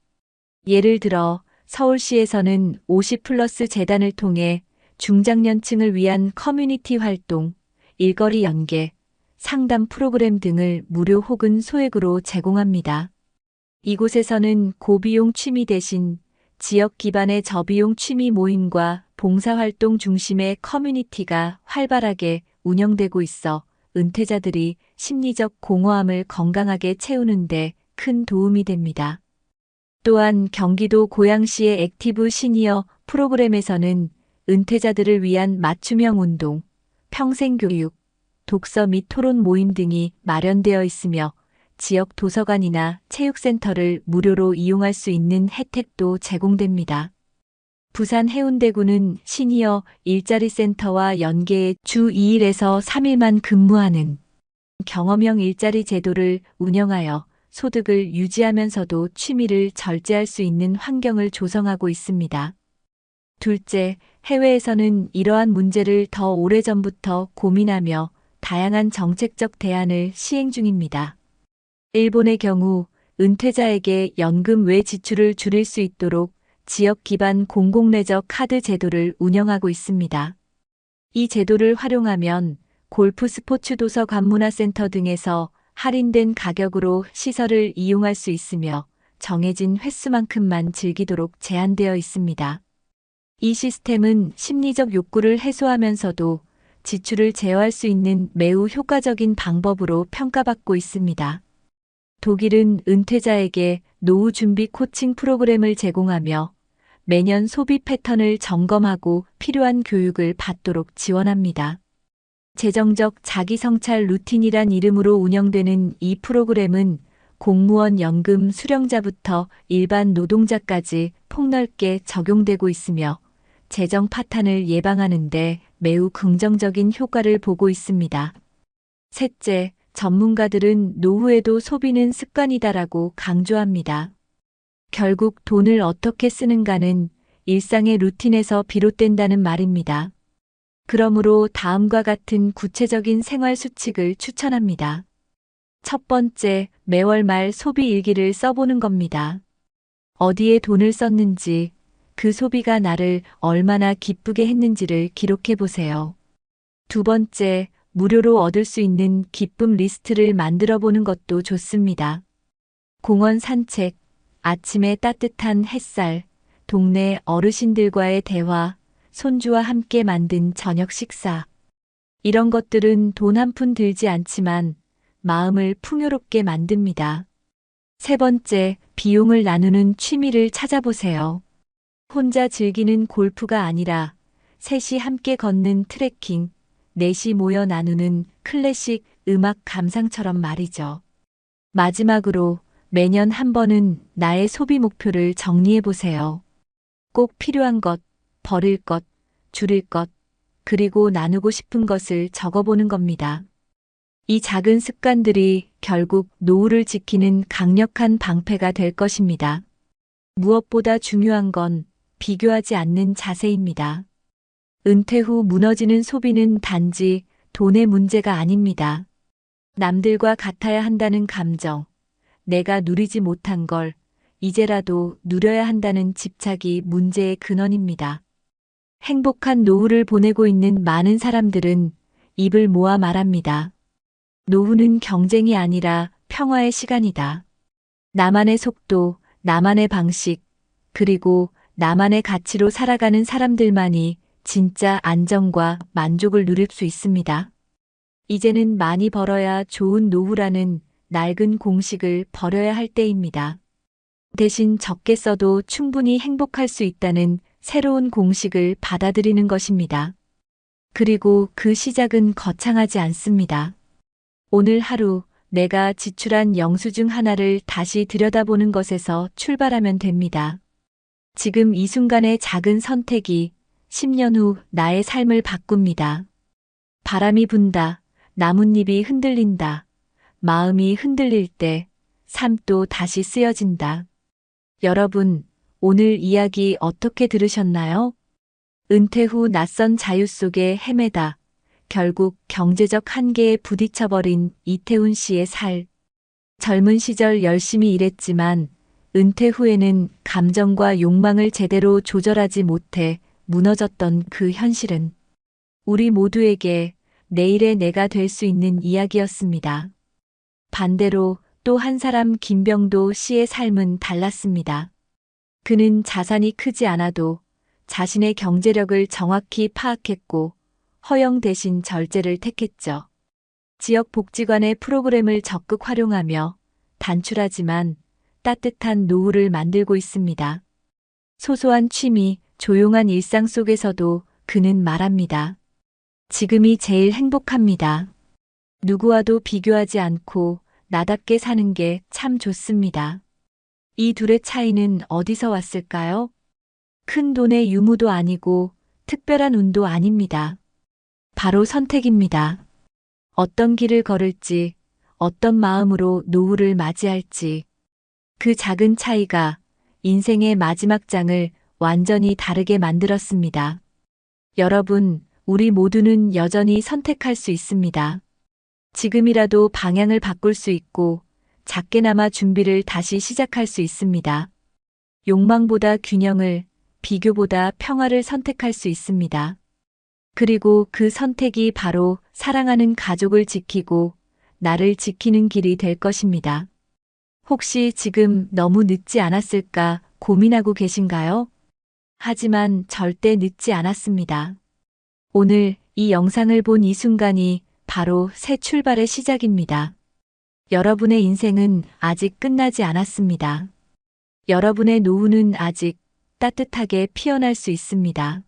예를 들어 서울시에서는 50플러스 재단을 통해 중장년층을 위한 커뮤니티 활동, 일거리 연계, 상담 프로그램 등을 무료 혹은 소액으로 제공합니다. 이곳에서는 고비용 취미 대신 지역 기반의 저비용 취미 모임과 봉사활동 중심의 커뮤니티가 활발하게 운영되고 있어 은퇴자들이 심리적 공허함을 건강하게 채우는 데 큰 도움이 됩니다. 또한 경기도 고양시의 액티브 시니어 프로그램에서는 은퇴자들을 위한 맞춤형 운동, 평생교육, 독서 및 토론 모임 등이 마련되어 있으며 지역 도서관이나 체육센터를 무료로 이용할 수 있는 혜택도 제공됩니다. 부산 해운대구는 시니어 일자리 센터와 연계해 주 2일에서 3일만 근무하는 경험형 일자리 제도를 운영하여 소득을 유지하면서도 취미를 절제할 수 있는 환경을 조성하고 있습니다. 둘째, 해외에서는 이러한 문제를 더 오래전부터 고민하며 다양한 정책적 대안을 시행 중입니다. 일본의 경우 은퇴자에게 연금 외 지출을 줄일 수 있도록 지역 기반 공공내적 카드 제도를 운영하고 있습니다. 이 제도를 활용하면 골프 스포츠 도서관 문화센터 등에서 할인된 가격으로 시설을 이용할 수 있으며 정해진 횟수만큼만 즐기도록 제한되어 있습니다. 이 시스템은 심리적 욕구를 해소하면서도 지출을 제어할 수 있는 매우 효과적인 방법으로 평가받고 있습니다. 독일은 은퇴자에게 노후 준비 코칭 프로그램을 제공하며 매년 소비 패턴을 점검하고 필요한 교육을 받도록 지원합니다. 재정적 자기성찰 루틴이란 이름으로 운영되는 이 프로그램은 공무원 연금 수령자부터 일반 노동자까지 폭넓게 적용되고 있으며 재정 파탄을 예방하는 데 매우 긍정적인 효과를 보고 있습니다. 셋째, 전문가들은 노후에도 소비는 습관이다라고 강조합니다. 결국 돈을 어떻게 쓰는가는 일상의 루틴에서 비롯된다는 말입니다. 그러므로 다음과 같은 구체적인 생활 수칙을 추천합니다. 첫 번째, 매월 말 소비 일기를 써보는 겁니다. 어디에 돈을 썼는지, 그 소비가 나를 얼마나 기쁘게 했는지를 기록해 보세요. 두 번째, 무료로 얻을 수 있는 기쁨 리스트를 만들어 보는 것도 좋습니다. 공원 산책, 아침의 따뜻한 햇살, 동네 어르신들과의 대화, 손주와 함께 만든 저녁 식사. 이런 것들은 돈 한 푼 들지 않지만 마음을 풍요롭게 만듭니다. 세 번째, 비용을 나누는 취미를 찾아보세요. 혼자 즐기는 골프가 아니라 셋이 함께 걷는 트레킹, 넷이 모여 나누는 클래식 음악 감상처럼 말이죠. 마지막으로 매년 한 번은 나의 소비 목표를 정리해 보세요. 꼭 필요한 것, 버릴 것, 줄일 것, 그리고 나누고 싶은 것을 적어보는 겁니다. 이 작은 습관들이 결국 노후를 지키는 강력한 방패가 될 것입니다. 무엇보다 중요한 건 비교하지 않는 자세입니다. 은퇴 후 무너지는 소비는 단지 돈의 문제가 아닙니다. 남들과 같아야 한다는 감정, 내가 누리지 못한 걸 이제라도 누려야 한다는 집착이 문제의 근원입니다. 행복한 노후를 보내고 있는 많은 사람들은 입을 모아 말합니다. 노후는 경쟁이 아니라 평화의 시간이다. 나만의 속도, 나만의 방식, 그리고 나만의 가치로 살아가는 사람들만이 진짜 안정과 만족을 누릴 수 있습니다. 이제는 많이 벌어야 좋은 노후라는 낡은 공식을 버려야 할 때입니다. 대신 적게 써도 충분히 행복할 수 있다는 새로운 공식을 받아들이는 것입니다. 그리고 그 시작은 거창하지 않습니다. 오늘 하루 내가 지출한 영수증 하나를 다시 들여다보는 것에서 출발하면 됩니다. 지금 이 순간의 작은 선택이 10년 후 나의 삶을 바꿉니다. 바람이 분다. 나뭇잎이 흔들린다. 마음이 흔들릴 때 삶도 다시 쓰여진다. 여러분, 오늘 이야기 어떻게 들으셨나요? 은퇴 후 낯선 자유 속에 헤매다 결국 경제적 한계에 부딪혀버린 이태훈 씨의 살. 젊은 시절 열심히 일했지만 은퇴 후에는 감정과 욕망을 제대로 조절하지 못해 무너졌던 그 현실은 우리 모두에게 내일의 내가 될 수 있는 이야기였습니다. 반대로 또 한 사람 김병도 씨의 삶은 달랐습니다. 그는 자산이 크지 않아도 자신의 경제력을 정확히 파악했고 허용 대신 절제를 택했죠. 지역복지관의 프로그램을 적극 활용하며 단출하지만 따뜻한 노후를 만들고 있습니다. 소소한 취미, 조용한 일상 속에서도 그는 말합니다. 지금이 제일 행복합니다. 누구와도 비교하지 않고 나답게 사는 게 참 좋습니다. 이 둘의 차이는 어디서 왔을까요? 큰 돈의 유무도 아니고 특별한 운도 아닙니다. 바로 선택입니다. 어떤 길을 걸을지, 어떤 마음으로 노후를 맞이할지. 그 작은 차이가 인생의 마지막 장을 완전히 다르게 만들었습니다. 여러분, 우리 모두는 여전히 선택할 수 있습니다. 지금이라도 방향을 바꿀 수 있고 작게나마 준비를 다시 시작할 수 있습니다. 욕망보다 균형을, 비교보다 평화를 선택할 수 있습니다. 그리고 그 선택이 바로 사랑하는 가족을 지키고 나를 지키는 길이 될 것입니다. 혹시 지금 너무 늦지 않았을까 고민하고 계신가요? 하지만 절대 늦지 않았습니다. 오늘 이 영상을 본 이 순간이 바로 새 출발의 시작입니다. 여러분의 인생은 아직 끝나지 않았습니다. 여러분의 노후는 아직 따뜻하게 피어날 수 있습니다.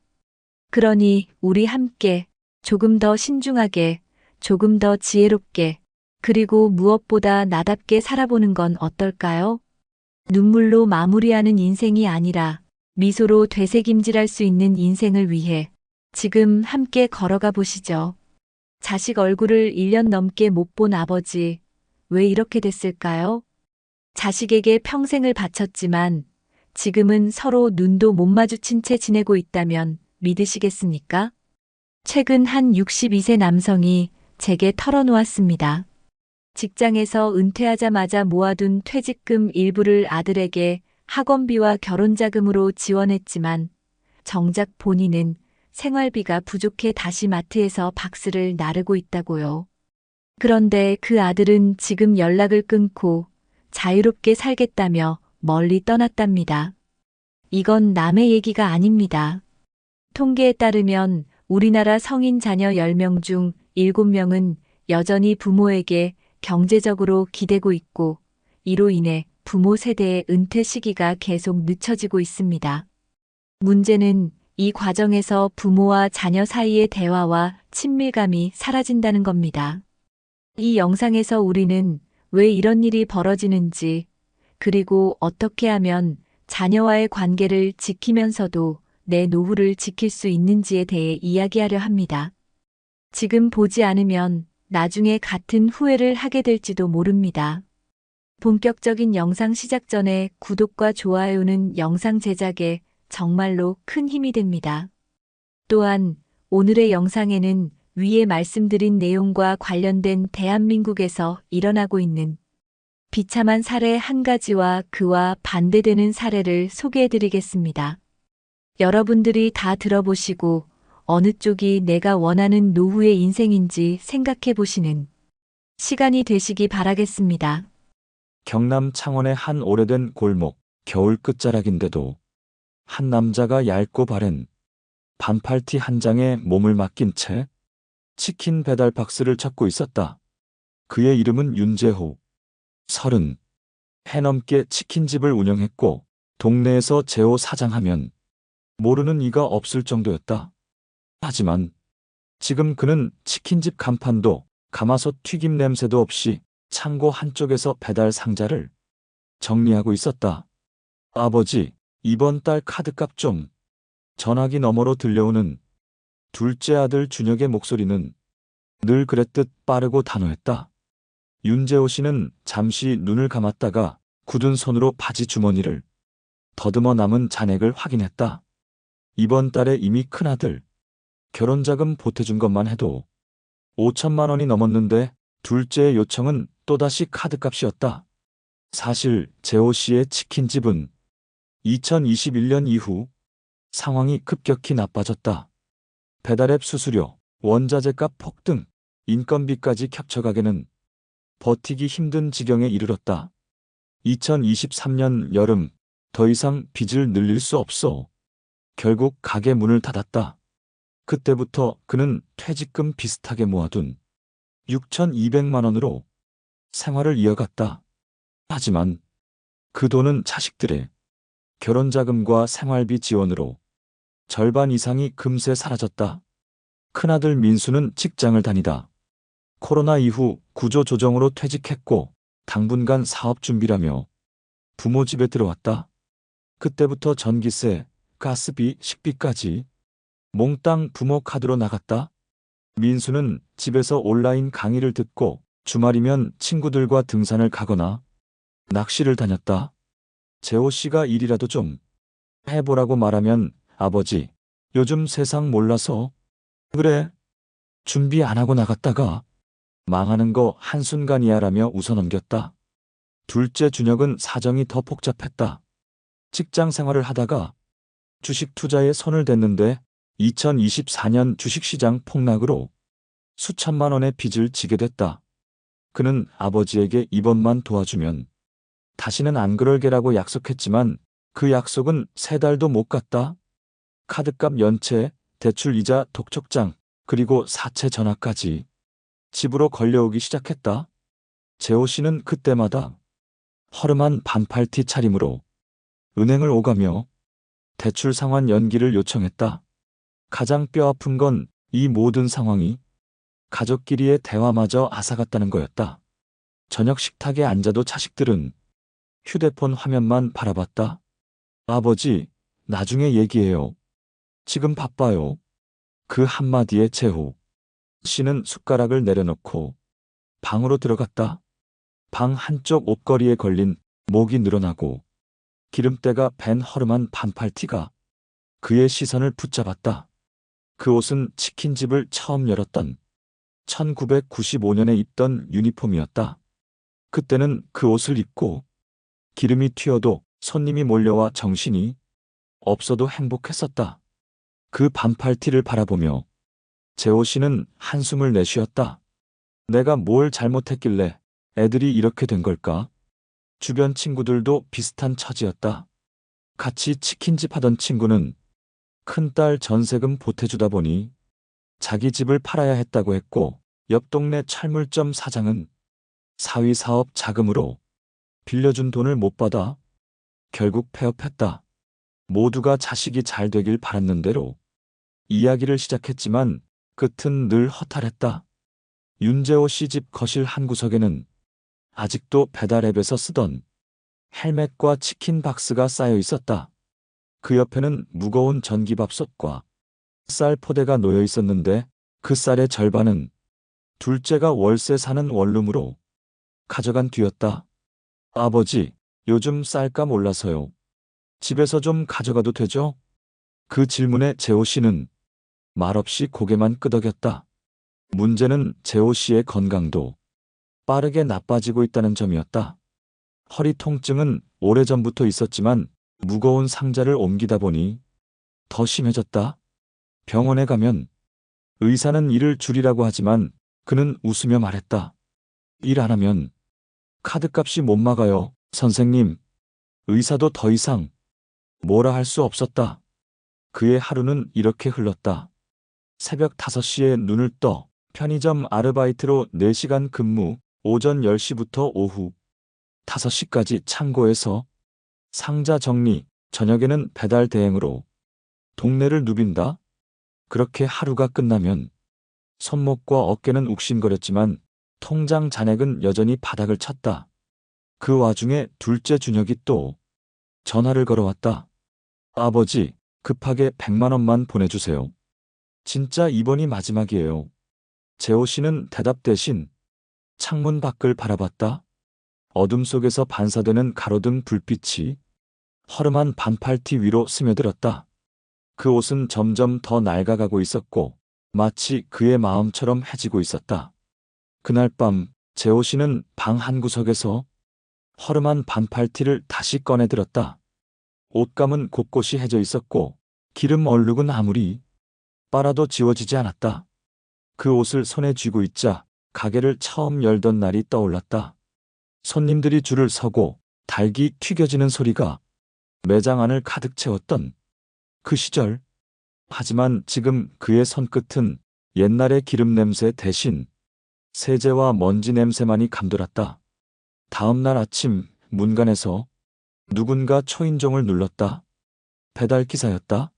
그러니 우리 함께 조금 더 신중하게, 조금 더 지혜롭게, 그리고 무엇보다 나답게 살아보는 건 어떨까요? 눈물로 마무리하는 인생이 아니라 미소로 되새김질할 수 있는 인생을 위해 지금 함께 걸어가 보시죠. 자식 얼굴을 1년 넘게 못 본 아버지, 왜 이렇게 됐을까요? 자식에게 평생을 바쳤지만 지금은 서로 눈도 못 마주친 채 지내고 있다면 믿으시겠습니까? 최근 한 62세 남성이 제게 털어놓았습니다. 직장에서 은퇴하자마자 모아둔 퇴직금 일부를 아들에게 학원비와 결혼자금으로 지원했지만 정작 본인은 생활비가 부족해 다시 마트에서 박스를 나르고 있다고요. 그런데 그 아들은 지금 연락을 끊고 자유롭게 살겠다며 멀리 떠났답니다. 이건 남의 얘기가 아닙니다. 통계에 따르면 우리나라 성인 자녀 10명 중 7명은 여전히 부모에게 경제적으로 기대고 있고 이로 인해 부모 세대의 은퇴 시기가 계속 늦춰지고 있습니다. 문제는 이 과정에서 부모와 자녀 사이의 대화와 친밀감이 사라진다는 겁니다. 이 영상에서 우리는 왜 이런 일이 벌어지는지, 그리고 어떻게 하면 자녀와의 관계를 지키면서도 내 노후를 지킬 수 있는지에 대해 이야기하려 합니다. 지금 보지 않으면 나중에 같은 후회를 하게 될지도 모릅니다. 본격적인 영상 시작 전에 구독과 좋아요는 영상 제작에 정말로 큰 힘이 됩니다. 또한 오늘의 영상에는 위에 말씀드린 내용과 관련된 대한민국에서 일어나고 있는 비참한 사례 한 가지와 그와 반대되는 사례를 소개해드리겠습니다. 여러분들이 다 들어보시고 어느 쪽이 내가 원하는 노후의 인생인지 생각해 보시는 시간이 되시기 바라겠습니다. 경남 창원의 한 오래된 골목, 겨울 끝자락인데도 한 남자가 얇고 바랜 반팔티 한 장에 몸을 맡긴 채 치킨 배달 박스를 찾고 있었다. 그의 이름은 윤재호. 30. 해넘게 치킨집을 운영했고 동네에서 재호 사장하면 모르는 이가 없을 정도였다. 하지만 지금 그는 치킨집 간판도 가마솥 튀김 냄새도 없이 창고 한쪽에서 배달 상자를 정리하고 있었다. 아버지, 이번 달 카드값 좀. 전화기 너머로 들려오는 둘째 아들 준혁의 목소리는 늘 그랬듯 빠르고 단호했다. 윤재호 씨는 잠시 눈을 감았다가 굳은 손으로 바지 주머니를 더듬어 남은 잔액을 확인했다. 이번 달에 이미 큰아들 결혼자금 보태준 것만 해도 5천만 원이 넘었는데 둘째의 요청은 또다시 카드값이었다. 사실 재호 씨의 치킨집은 2021년 이후 상황이 급격히 나빠졌다. 배달앱 수수료, 원자재값 폭등, 인건비까지 겹쳐가게는 버티기 힘든 지경에 이르렀다. 2023년 여름 더 이상 빚을 늘릴 수 없어. 결국 가게 문을 닫았다. 그때부터 그는 퇴직금 비슷하게 모아둔 6,200만 원으로 생활을 이어갔다. 하지만 그 돈은 자식들의 결혼자금과 생활비 지원으로 절반 이상이 금세 사라졌다. 큰아들 민수는 직장을 다니다 코로나 이후 구조조정으로 퇴직했고 당분간 사업 준비라며 부모 집에 들어왔다. 그때부터 전기세, 가스비, 식비까지 몽땅 부모 카드로 나갔다. 민수는 집에서 온라인 강의를 듣고 주말이면 친구들과 등산을 가거나 낚시를 다녔다. 재호 씨가 일이라도 좀 해보라고 말하면 아버지, 요즘 세상 몰라서 그래. 준비 안 하고 나갔다가 망하는 거 한순간이야 라며 웃어넘겼다. 둘째 준혁은 사정이 더 복잡했다. 직장 생활을 하다가 주식 투자에 손을 댔는데 2024년 주식시장 폭락으로 수천만 원의 빚을 지게 됐다. 그는 아버지에게 이번만 도와주면 다시는 안 그럴 게라고 약속했지만 그 약속은 3달도 못 갔다. 카드값 연체, 대출 이자, 독촉장, 그리고 사채 전화까지 집으로 걸려오기 시작했다. 재호 씨는 그때마다 허름한 반팔티 차림으로 은행을 오가며 대출 상환 연기를 요청했다. 가장 뼈아픈 건 이 모든 상황이 가족끼리의 대화마저 앗아갔다는 거였다. 저녁 식탁에 앉아도 자식들은 휴대폰 화면만 바라봤다. 아버지, 나중에 얘기해요. 지금 바빠요. 그 한마디에 재호 씨는 숟가락을 내려놓고 방으로 들어갔다. 방 한쪽 옷걸이에 걸린 목이 늘어나고 기름때가 밴 허름한 반팔티가 그의 시선을 붙잡았다. 그 옷은 치킨집을 처음 열었던 1995년에 입던 유니폼이었다. 그때는 그 옷을 입고 기름이 튀어도 손님이 몰려와 정신이 없어도 행복했었다. 그 반팔티를 바라보며 재호 씨는 한숨을 내쉬었다. 내가 뭘 잘못했길래 애들이 이렇게 된 걸까? 주변 친구들도 비슷한 처지였다. 같이 치킨집 하던 친구는 큰딸 전세금 보태주다 보니 자기 집을 팔아야 했다고 했고 옆 동네 철물점 사장은 사위 사업 자금으로 빌려준 돈을 못 받아 결국 폐업했다. 모두가 자식이 잘 되길 바랐는 대로 이야기를 시작했지만 끝은 늘 허탈했다. 윤재호 씨 집 거실 한 구석에는 아직도 배달 앱에서 쓰던 헬멧과 치킨 박스가 쌓여 있었다. 그 옆에는 무거운 전기밥솥과 쌀 포대가 놓여 있었는데 그 쌀의 절반은 둘째가 월세 사는 원룸으로 가져간 뒤였다. 아버지, 요즘 쌀값 올라서요. 집에서 좀 가져가도 되죠? 그 질문에 재호 씨는 말없이 고개만 끄덕였다. 문제는 재호 씨의 건강도 빠르게 나빠지고 있다는 점이었다. 허리 통증은 오래전부터 있었지만 무거운 상자를 옮기다 보니 더 심해졌다. 병원에 가면 의사는 일을 줄이라고 하지만 그는 웃으며 말했다. 일 안 하면 카드값이 못 막아요, 선생님. 의사도 더 이상 뭐라 할 수 없었다. 그의 하루는 이렇게 흘렀다. 새벽 5시에 눈을 떠 편의점 아르바이트로 4시간 근무, 오전 10시부터 오후 5시까지 창고에서 상자 정리, 저녁에는 배달 대행으로 동네를 누빈다. 그렇게 하루가 끝나면 손목과 어깨는 욱신거렸지만 통장 잔액은 여전히 바닥을 쳤다. 그 와중에 둘째 준혁이 또 전화를 걸어왔다. 아버지, 급하게 100만 원만 보내주세요. 진짜 이번이 마지막이에요. 재호 씨는 대답 대신 창문 밖을 바라봤다. 어둠 속에서 반사되는 가로등 불빛이 허름한 반팔티 위로 스며들었다. 그 옷은 점점 더 낡아가고 있었고 마치 그의 마음처럼 해지고 있었다. 그날 밤 재호 씨는 방 한구석에서 허름한 반팔티를 다시 꺼내 들었다. 옷감은 곳곳이 해져 있었고 기름 얼룩은 아무리 빨아도 지워지지 않았다. 그 옷을 손에 쥐고 있자 가게를 처음 열던 날이 떠올랐다. 손님들이 줄을 서고 닭이 튀겨지는 소리가 매장 안을 가득 채웠던 그 시절. 하지만 지금 그의 손끝은 옛날의 기름 냄새 대신 세제와 먼지 냄새만이 감돌았다. 다음 날 아침 문간에서 누군가 초인종을 눌렀다. 배달 기사였다.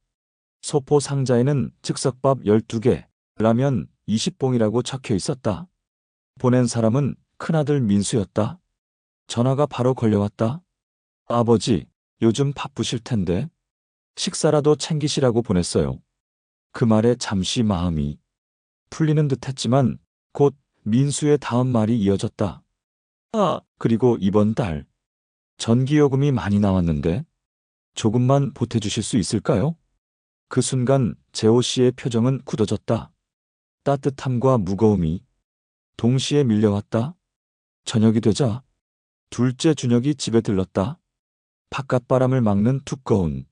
소포 상자에는 즉석밥 12개, 라면 20봉이라고 적혀 있었다. 보낸 사람은 큰아들 민수였다. 전화가 바로 걸려왔다. 아버지, 요즘 바쁘실 텐데 식사라도 챙기시라고 보냈어요. 그 말에 잠시 마음이 풀리는 듯 했지만 곧 민수의 다음 말이 이어졌다. 그리고 이번 달 전기요금이 많이 나왔는데 조금만 보태주실 수 있을까요? 그 순간 재호 씨의 표정은 굳어졌다. 따뜻함과 무거움이 동시에 밀려왔다. 저녁이 되자 둘째 준혁이 집에 들렀다. 바깥바람을 막는 두꺼운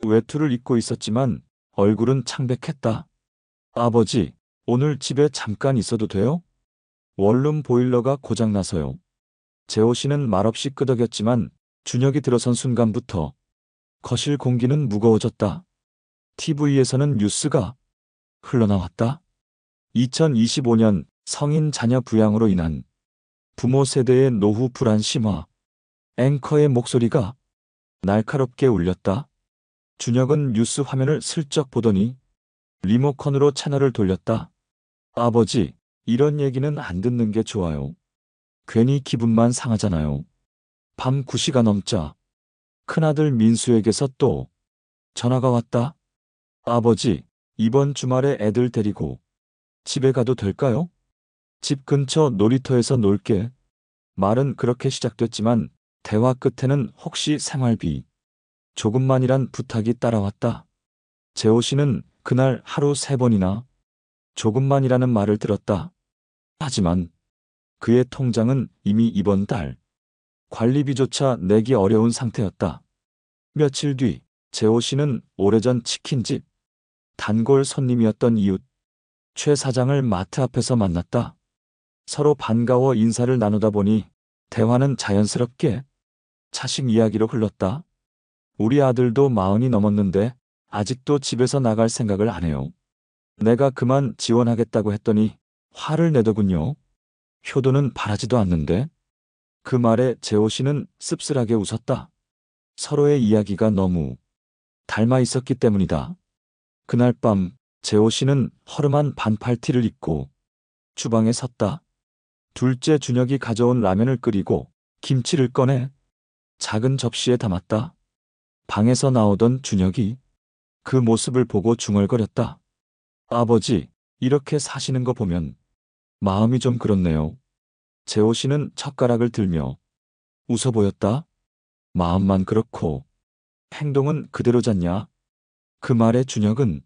외투를 입고 있었지만 얼굴은 창백했다. 아버지, 오늘 집에 잠깐 있어도 돼요? 원룸 보일러가 고장나서요. 재호 씨는 말없이 끄덕였지만 준혁이 들어선 순간부터 거실 공기는 무거워졌다. TV에서는 뉴스가 흘러나왔다. 2025년 성인 자녀 부양으로 인한 부모 세대의 노후 불안 심화. 앵커의 목소리가 날카롭게 울렸다. 준혁은 뉴스 화면을 슬쩍 보더니 리모컨으로 채널을 돌렸다. 아버지, 이런 얘기는 안 듣는 게 좋아요. 괜히 기분만 상하잖아요. 밤 9시가 넘자 큰아들 민수에게서 또 전화가 왔다. 아버지, 이번 주말에 애들 데리고 집에 가도 될까요? 집 근처 놀이터에서 놀게. 말은 그렇게 시작됐지만 대화 끝에는 혹시 생활비 조금만이란 부탁이 따라왔다. 재호 씨는 그날 하루 3번이나 조금만이라는 말을 들었다. 하지만 그의 통장은 이미 이번 달 관리비조차 내기 어려운 상태였다. 며칠 뒤 재호 씨는 오래전 치킨집 단골 손님이었던 이웃 최 사장을 마트 앞에서 만났다. 서로 반가워 인사를 나누다 보니 대화는 자연스럽게 차식 이야기로 흘렀다. 우리 아들도 40이 넘었는데 아직도 집에서 나갈 생각을 안 해요. 내가 그만 지원하겠다고 했더니 화를 내더군요. 효도는 바라지도 않는데. 그 말에 재호 씨는 씁쓸하게 웃었다. 서로의 이야기가 너무 닮아 있었기 때문이다. 그날 밤 재호 씨는 허름한 반팔티를 입고 주방에 섰다. 둘째 준혁이 가져온 라면을 끓이고 김치를 꺼내 작은 접시에 담았다. 방에서 나오던 준혁이 그 모습을 보고 중얼거렸다. 아버지, 이렇게 사시는 거 보면 마음이 좀 그렇네요. 재호 씨는 젓가락을 들며 웃어 보였다. 마음만 그렇고 행동은 그대로잖냐? 그 말에 준혁은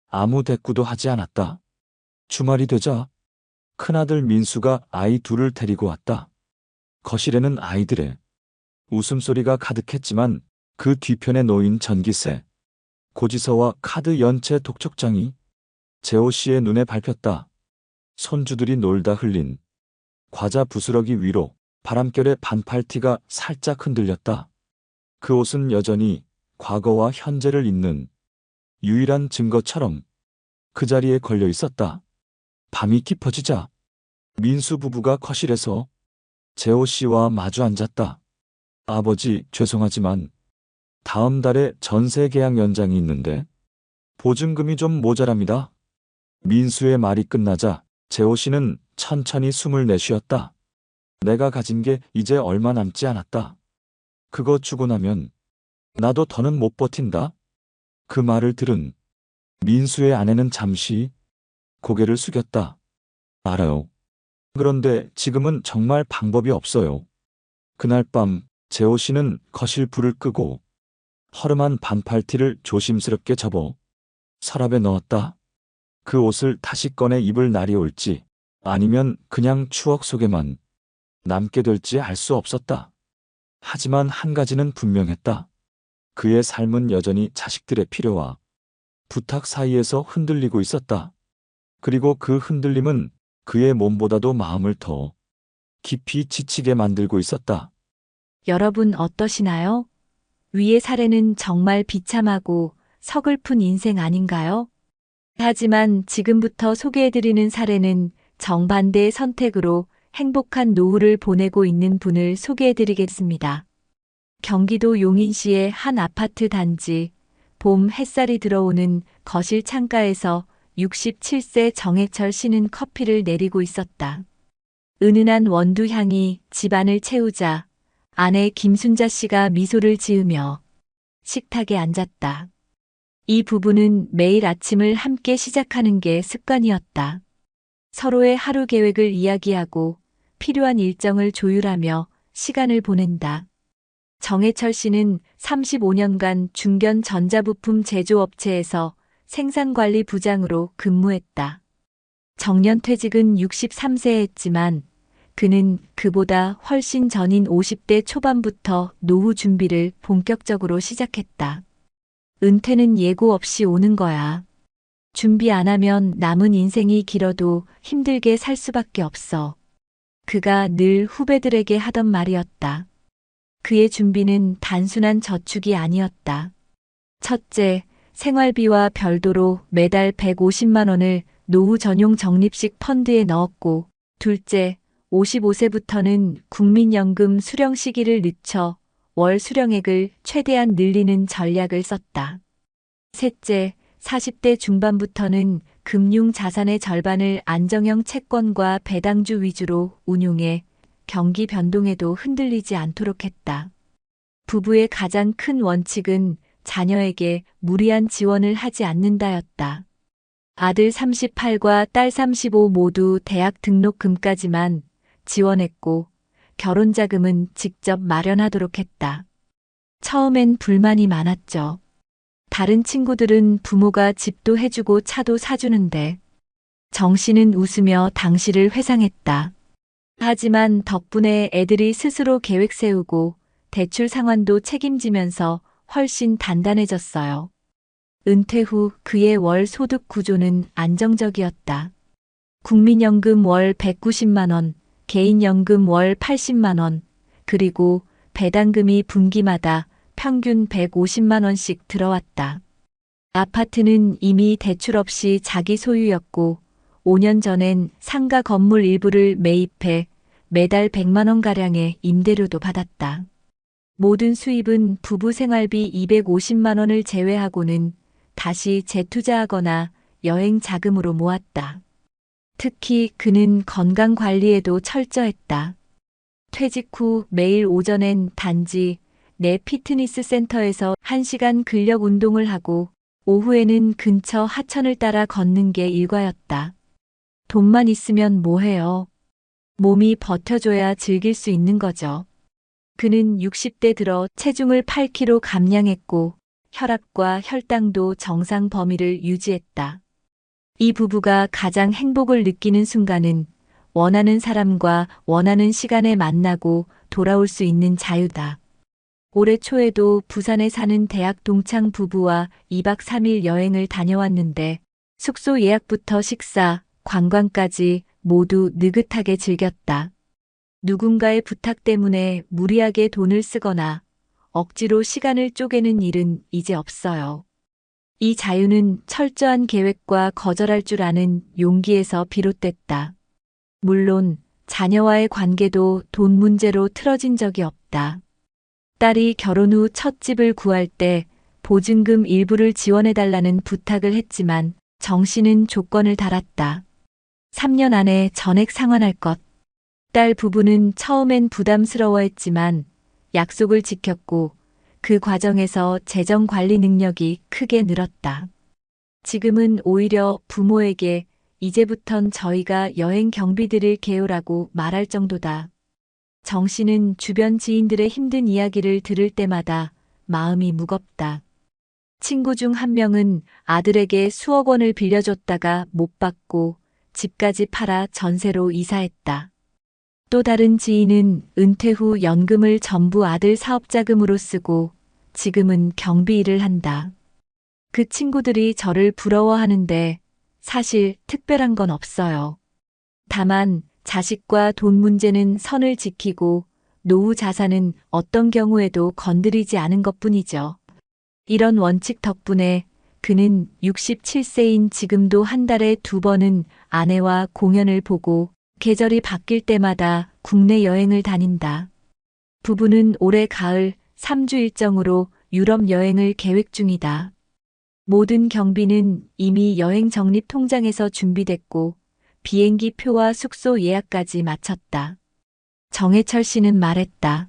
아무 대꾸도 하지 않았다. 주말이 되자 큰아들 민수가 아이 둘을 데리고 왔다. 거실에는 아이들의 웃음소리가 가득했지만 그 뒤편에 놓인 전기세, 고지서와 카드 연체 독촉장이 재호 씨의 눈에 밟혔다. 손주들이 놀다 흘린 과자 부스러기 위로 바람결에 반팔티가 살짝 흔들렸다. 그 옷은 여전히 과거와 현재를 잇는 유일한 증거처럼 그 자리에 걸려 있었다. 밤이 깊어지자 민수 부부가 거실에서 재호 씨와 마주 앉았다. 아버지, 죄송하지만 다음 달에 전세 계약 연장이 있는데 보증금이 좀 모자랍니다. 민수의 말이 끝나자 재호 씨는 천천히 숨을 내쉬었다. 내가 가진 게 이제 얼마 남지 않았다. 그거 주고 나면 나도 더는 못 버틴다. 그 말을 들은 민수의 아내는 잠시 고개를 숙였다. 알아요. 그런데 지금은 정말 방법이 없어요. 그날 밤 재호 씨는 거실 불을 끄고 허름한 반팔티를 조심스럽게 접어 서랍에 넣었다. 그 옷을 다시 꺼내 입을 날이 올지 아니면 그냥 추억 속에만 남게 될지 알 수 없었다. 하지만 한 가지는 분명했다. 그의 삶은 여전히 자식들의 필요와 부탁 사이에서 흔들리고 있었다. 그리고 그 흔들림은 그의 몸보다도 마음을 더 깊이 지치게 만들고 있었다. 여러분 어떠시나요? 위의 사례는 정말 비참하고 서글픈 인생 아닌가요? 하지만 지금부터 소개해드리는 사례는 정반대의 선택으로 행복한 노후를 보내고 있는 분을 소개해드리겠습니다. 경기도 용인시의 한 아파트 단지, 봄 햇살이 들어오는 거실 창가에서 67세 정해철 씨는 커피를 내리고 있었다. 은은한 원두 향이 집안을 채우자 아내 김순자 씨가 미소를 지으며 식탁에 앉았다. 이 부부는 매일 아침을 함께 시작하는 게 습관이었다. 서로의 하루 계획을 이야기하고 필요한 일정을 조율하며 시간을 보낸다. 정해철 씨는 35년간 중견 전자부품 제조업체에서 생산관리 부장으로 근무했다. 정년퇴직은 63세에 했지만 그는 그보다 훨씬 전인 50대 초반부터 노후 준비를 본격적으로 시작했다. 은퇴는 예고 없이 오는 거야. 준비 안 하면 남은 인생이 길어도 힘들게 살 수밖에 없어. 그가 늘 후배들에게 하던 말이었다. 그의 준비는 단순한 저축이 아니었다. 첫째, 생활비와 별도로 매달 150만 원을 노후 전용 적립식 펀드에 넣었고, 둘째, 55세부터는 국민연금 수령 시기를 늦춰 월 수령액을 최대한 늘리는 전략을 썼다. 셋째, 40대 중반부터는 금융 자산의 절반을 안정형 채권과 배당주 위주로 운용해 경기 변동에도 흔들리지 않도록 했다. 부부의 가장 큰 원칙은 자녀에게 무리한 지원을 하지 않는다였다. 아들 38과 딸 35 모두 대학 등록금까지만 지원했고 결혼 자금은 직접 마련하도록 했다. 처음엔 불만이 많았죠. 다른 친구들은 부모가 집도 해주고 차도 사주는데 정 씨는 웃으며 당시를 회상했다. 하지만 덕분에 애들이 스스로 계획 세우고 대출 상환도 책임지면서 훨씬 단단해졌어요. 은퇴 후 그의 월 소득 구조는 안정적이었다. 국민연금 월 190만 원, 개인연금 월 80만 원, 그리고 배당금이 분기마다 평균 150만 원씩 들어왔다. 아파트는 이미 대출 없이 자기 소유였고 5년 전엔 상가 건물 일부를 매입해 매달 100만 원가량의 임대료도 받았다. 모든 수입은 부부 생활비 250만 원을 제외하고는 다시 재투자하거나 여행 자금으로 모았다. 특히 그는 건강 관리에도 철저했다. 퇴직 후 매일 오전엔 단지 내 피트니스 센터에서 1시간 근력 운동을 하고 오후에는 근처 하천을 따라 걷는 게 일과였다. 돈만 있으면 뭐해요? 몸이 버텨줘야 즐길 수 있는 거죠. 그는 60대 들어 체중을 8kg 감량했고 혈압과 혈당도 정상 범위를 유지했다. 이 부부가 가장 행복을 느끼는 순간은 원하는 사람과 원하는 시간에 만나고 돌아올 수 있는 자유다. 올해 초에도 부산에 사는 대학 동창 부부와 2박 3일 여행을 다녀왔는데 숙소 예약부터 식사, 관광까지 모두 느긋하게 즐겼다. 누군가의 부탁 때문에 무리하게 돈을 쓰거나 억지로 시간을 쪼개는 일은 이제 없어요. 이 자유는 철저한 계획과 거절할 줄 아는 용기에서 비롯됐다. 물론 자녀와의 관계도 돈 문제로 틀어진 적이 없다. 딸이 결혼 후 첫 집을 구할 때 보증금 일부를 지원해달라는 부탁을 했지만 정 씨는 조건을 달았다. 3년 안에 전액 상환할 것. 딸 부부는 처음엔 부담스러워했지만 약속을 지켰고 그 과정에서 재정 관리 능력이 크게 늘었다. 지금은 오히려 부모에게 이제부턴 저희가 여행 경비 드릴게요라고 말할 정도다. 정 씨는 주변 지인들의 힘든 이야기를 들을 때마다 마음이 무겁다. 친구 중 한 명은 아들에게 수억 원을 빌려줬다가 못 받고 집까지 팔아 전세로 이사했다. 또 다른 지인은 은퇴 후 연금을 전부 아들 사업 자금으로 쓰고 지금은 경비 일을 한다. 그 친구들이 저를 부러워하는데 사실 특별한 건 없어요. 다만 자식과 돈 문제는 선을 지키고 노후 자산은 어떤 경우에도 건드리지 않은 것뿐이죠. 이런 원칙 덕분에 그는 67세인 지금도 한 달에 2번은 아내와 공연을 보고 계절이 바뀔 때마다 국내 여행을 다닌다. 부부는 올해 가을 3주 일정으로 유럽 여행을 계획 중이다. 모든 경비는 이미 여행 적립 통장에서 준비됐고 비행기 표와 숙소 예약까지 마쳤다. 정해철 씨는 말했다.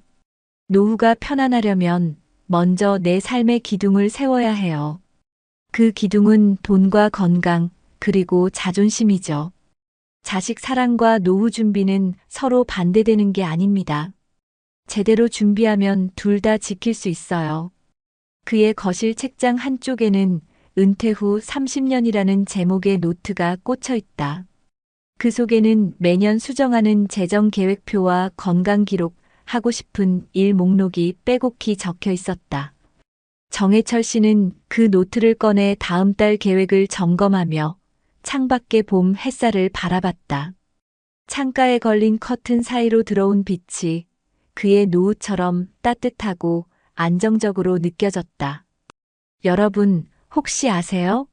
노후가 편안하려면 먼저 내 삶의 기둥을 세워야 해요. 그 기둥은 돈과 건강, 그리고 자존심이죠. 자식 사랑과 노후 준비는 서로 반대되는 게 아닙니다. 제대로 준비하면 둘 다 지킬 수 있어요. 그의 거실 책장 한쪽에는 은퇴 후 30년이라는 제목의 노트가 꽂혀 있다. 그 속에는 매년 수정하는 재정 계획표와 건강 기록, 하고 싶은 일 목록이 빼곡히 적혀 있었다. 정해철 씨는 그 노트를 꺼내 다음 달 계획을 점검하며 창밖의 봄 햇살을 바라봤다. 창가에 걸린 커튼 사이로 들어온 빛이 그의 노후처럼 따뜻하고 안정적으로 느껴졌다. 여러분, 혹시 아세요?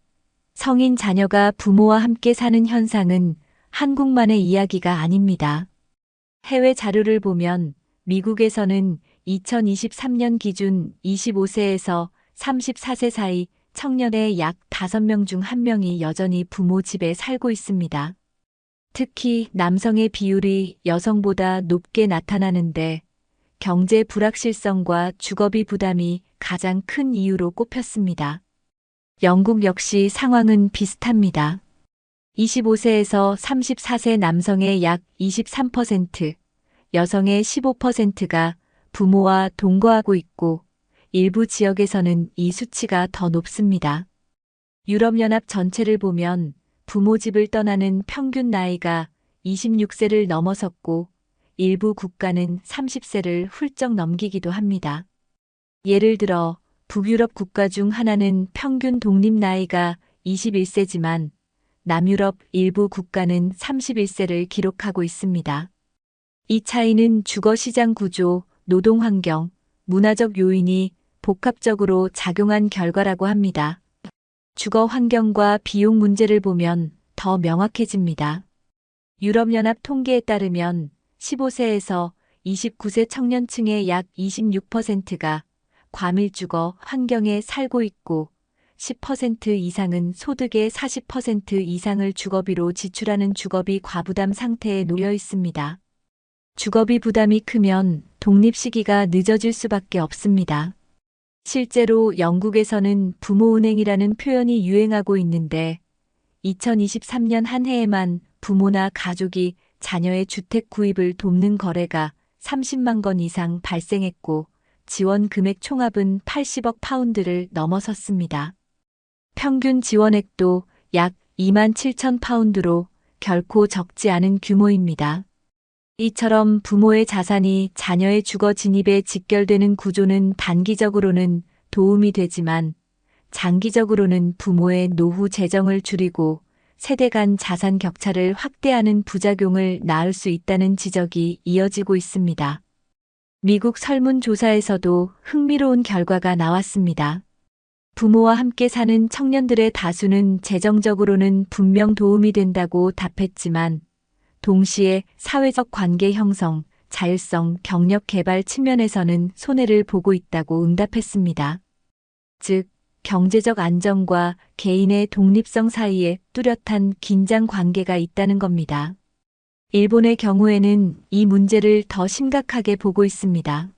성인 자녀가 부모와 함께 사는 현상은 한국만의 이야기가 아닙니다. 해외 자료를 보면 미국에서는 2023년 기준 25세에서 34세 사이 청년의 약 5명 중 1명이 여전히 부모 집에 살고 있습니다. 특히 남성의 비율이 여성보다 높게 나타나는데 경제 불확실성과 주거비 부담이 가장 큰 이유로 꼽혔습니다. 영국 역시 상황은 비슷합니다. 25세에서 34세 남성의 약 23%, 여성의 15%가 부모와 동거하고 있고 일부 지역에서는 이 수치가 더 높습니다. 유럽연합 전체를 보면 부모 집을 떠나는 평균 나이가 26세를 넘어섰고 일부 국가는 30세를 훌쩍 넘기기도 합니다. 예를 들어 북유럽 국가 중 하나는 평균 독립 나이가 21세지만 남유럽 일부 국가는 31세를 기록하고 있습니다. 이 차이는 주거시장 구조, 노동환경, 문화적 요인이 복합적으로 작용한 결과라고 합니다. 주거 환경과 비용 문제를 보면 더 명확해집니다. 유럽연합 통계에 따르면 15세에서 29세 청년층의 약 26%가 과밀주거 환경에 살고 있고 10% 이상은 소득의 40% 이상을 주거비로 지출하는 주거비 과부담 상태에 놓여 있습니다. 주거비 부담이 크면 독립 시기가 늦어질 수밖에 없습니다. 실제로 영국에서는 부모은행이라는 표현이 유행하고 있는데 2023년 한 해에만 부모나 가족이 자녀의 주택 구입을 돕는 거래가 30만 건 이상 발생했고 지원 금액 총합은 80억 파운드를 넘어섰습니다. 평균 지원액도 약 2만 7천 파운드로 결코 적지 않은 규모입니다. 이처럼 부모의 자산이 자녀의 주거 진입에 직결되는 구조는 단기적으로는 도움이 되지만 장기적으로는 부모의 노후 재정을 줄이고 세대 간 자산 격차를 확대하는 부작용을 낳을 수 있다는 지적이 이어지고 있습니다. 미국 설문조사에서도 흥미로운 결과가 나왔습니다. 부모와 함께 사는 청년들의 다수는 재정적으로는 분명 도움이 된다고 답했지만 동시에 사회적 관계 형성, 자율성, 경력 개발 측면에서는 손해를 보고 있다고 응답했습니다. 즉, 경제적 안정과 개인의 독립성 사이에 뚜렷한 긴장 관계가 있다는 겁니다. 일본의 경우에는 이 문제를 더 심각하게 보고 있습니다.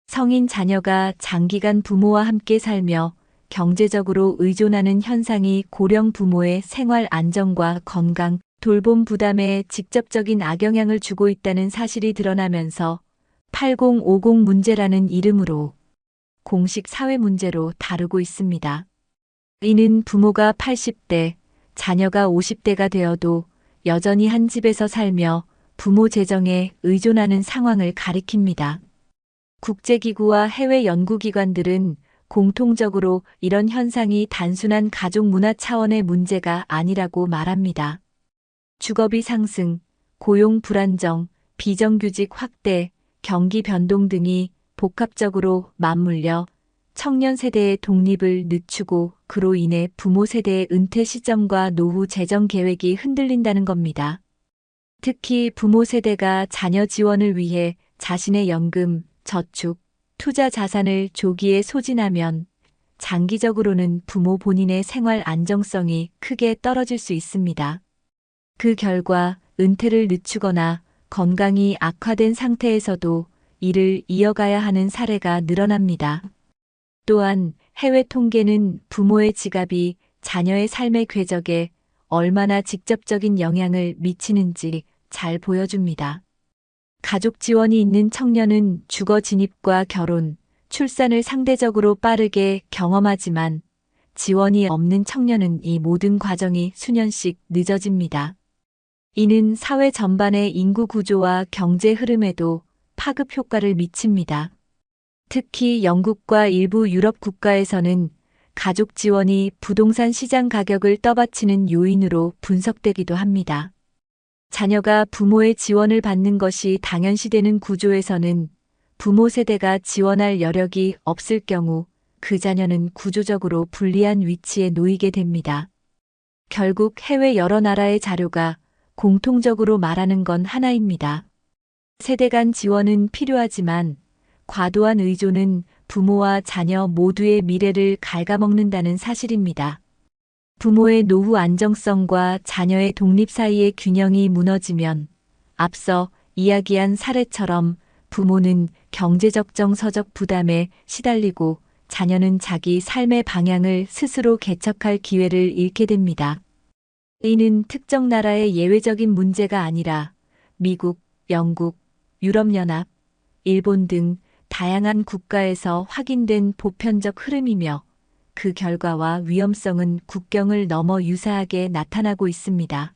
성인 자녀가 장기간 부모와 함께 살며 경제적으로 의존하는 현상이 고령 부모의 생활 안정과 건강, 돌봄 부담에 직접적인 악영향을 주고 있다는 사실이 드러나면서 8050 문제라는 이름으로 공식 사회 문제로 다루고 있습니다. 이는 부모가 80대, 자녀가 50대가 되어도 여전히 한 집에서 살며 부모 재정에 의존하는 상황을 가리킵니다. 국제기구와 해외 연구기관들은 공통적으로 이런 현상이 단순한 가족 문화 차원의 문제가 아니라고 말합니다. 주거비 상승, 고용 불안정, 비정규직 확대, 경기 변동 등이 복합적으로 맞물려 청년 세대의 독립을 늦추고 그로 인해 부모 세대의 은퇴 시점과 노후 재정 계획이 흔들린다는 겁니다. 특히 부모 세대가 자녀 지원을 위해 자신의 연금, 저축, 투자 자산을 조기에 소진하면 장기적으로는 부모 본인의 생활 안정성이 크게 떨어질 수 있습니다. 그 결과 은퇴를 늦추거나 건강이 악화된 상태에서도 이를 이어가야 하는 사례가 늘어납니다. 또한 해외 통계는 부모의 지갑이 자녀의 삶의 궤적에 얼마나 직접적인 영향을 미치는지 잘 보여줍니다. 가족 지원이 있는 청년은 주거 진입과 결혼, 출산을 상대적으로 빠르게 경험하지만 지원이 없는 청년은 이 모든 과정이 수년씩 늦어집니다. 이는 사회 전반의 인구 구조와 경제 흐름에도 파급 효과를 미칩니다. 특히 영국과 일부 유럽 국가에서는 가족 지원이 부동산 시장 가격을 떠받치는 요인으로 분석되기도 합니다. 자녀가 부모의 지원을 받는 것이 당연시되는 구조에서는 부모 세대가 지원할 여력이 없을 경우 그 자녀는 구조적으로 불리한 위치에 놓이게 됩니다. 결국 해외 여러 나라의 자료가 공통적으로 말하는 건 하나입니다. 세대 간 지원은 필요하지만 과도한 의존은 부모와 자녀 모두의 미래를 갉아먹는다는 사실입니다. 부모의 노후 안정성과 자녀의 독립 사이의 균형이 무너지면 앞서 이야기한 사례처럼 부모는 경제적 정서적 부담에 시달리고 자녀는 자기 삶의 방향을 스스로 개척할 기회를 잃게 됩니다. 이는 특정 나라의 예외적인 문제가 아니라 미국, 영국, 유럽연합, 일본 등 다양한 국가에서 확인된 보편적 흐름이며 그 결과와 위험성은 국경을 넘어 유사하게 나타나고 있습니다.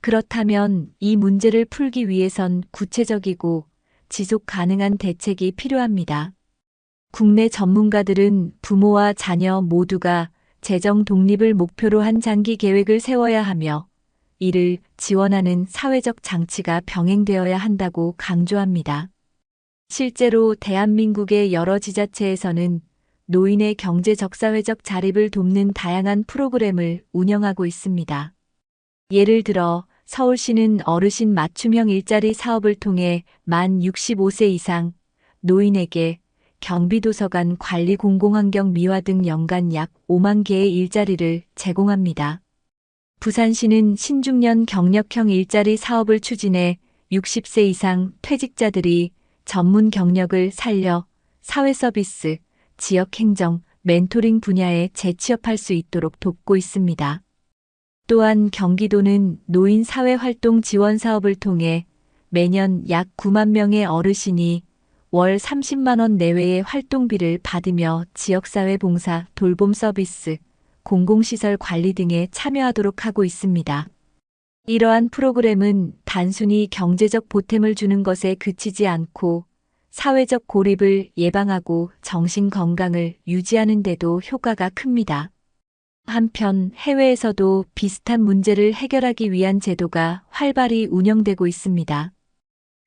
그렇다면 이 문제를 풀기 위해선 구체적이고 지속 가능한 대책이 필요합니다. 국내 전문가들은 부모와 자녀 모두가 재정 독립을 목표로 한 장기 계획을 세워야 하며 이를 지원하는 사회적 장치가 병행되어야 한다고 강조합니다. 실제로 대한민국의 여러 지자체에서는 노인의 경제 적사회적 자립을 돕는 다양한 프로그램을 운영하고 있습니다. 예를 들어 서울시는 어르신 맞춤형 일자리 사업을 통해 만 65세 이상 노인에게 경비도서관 관리 공공환경 미화 등 연간 약 5만 개의 일자리를 제공합니다. 부산시는 신중년 경력형 일자리 사업을 추진해 60세 이상 퇴직자들이 전문 경력을 살려 사회서비스, 지역행정, 멘토링 분야에 재취업할 수 있도록 돕고 있습니다. 또한 경기도는 노인 사회활동 지원 사업을 통해 매년 약 9만 명의 어르신이 월 30만 원 내외의 활동비를 받으며 지역사회 봉사, 돌봄 서비스, 공공시설 관리 등에 참여하도록 하고 있습니다. 이러한 프로그램은 단순히 경제적 보탬을 주는 것에 그치지 않고 사회적 고립을 예방하고 정신 건강을 유지하는 데도 효과가 큽니다. 한편 해외에서도 비슷한 문제를 해결하기 위한 제도가 활발히 운영되고 있습니다.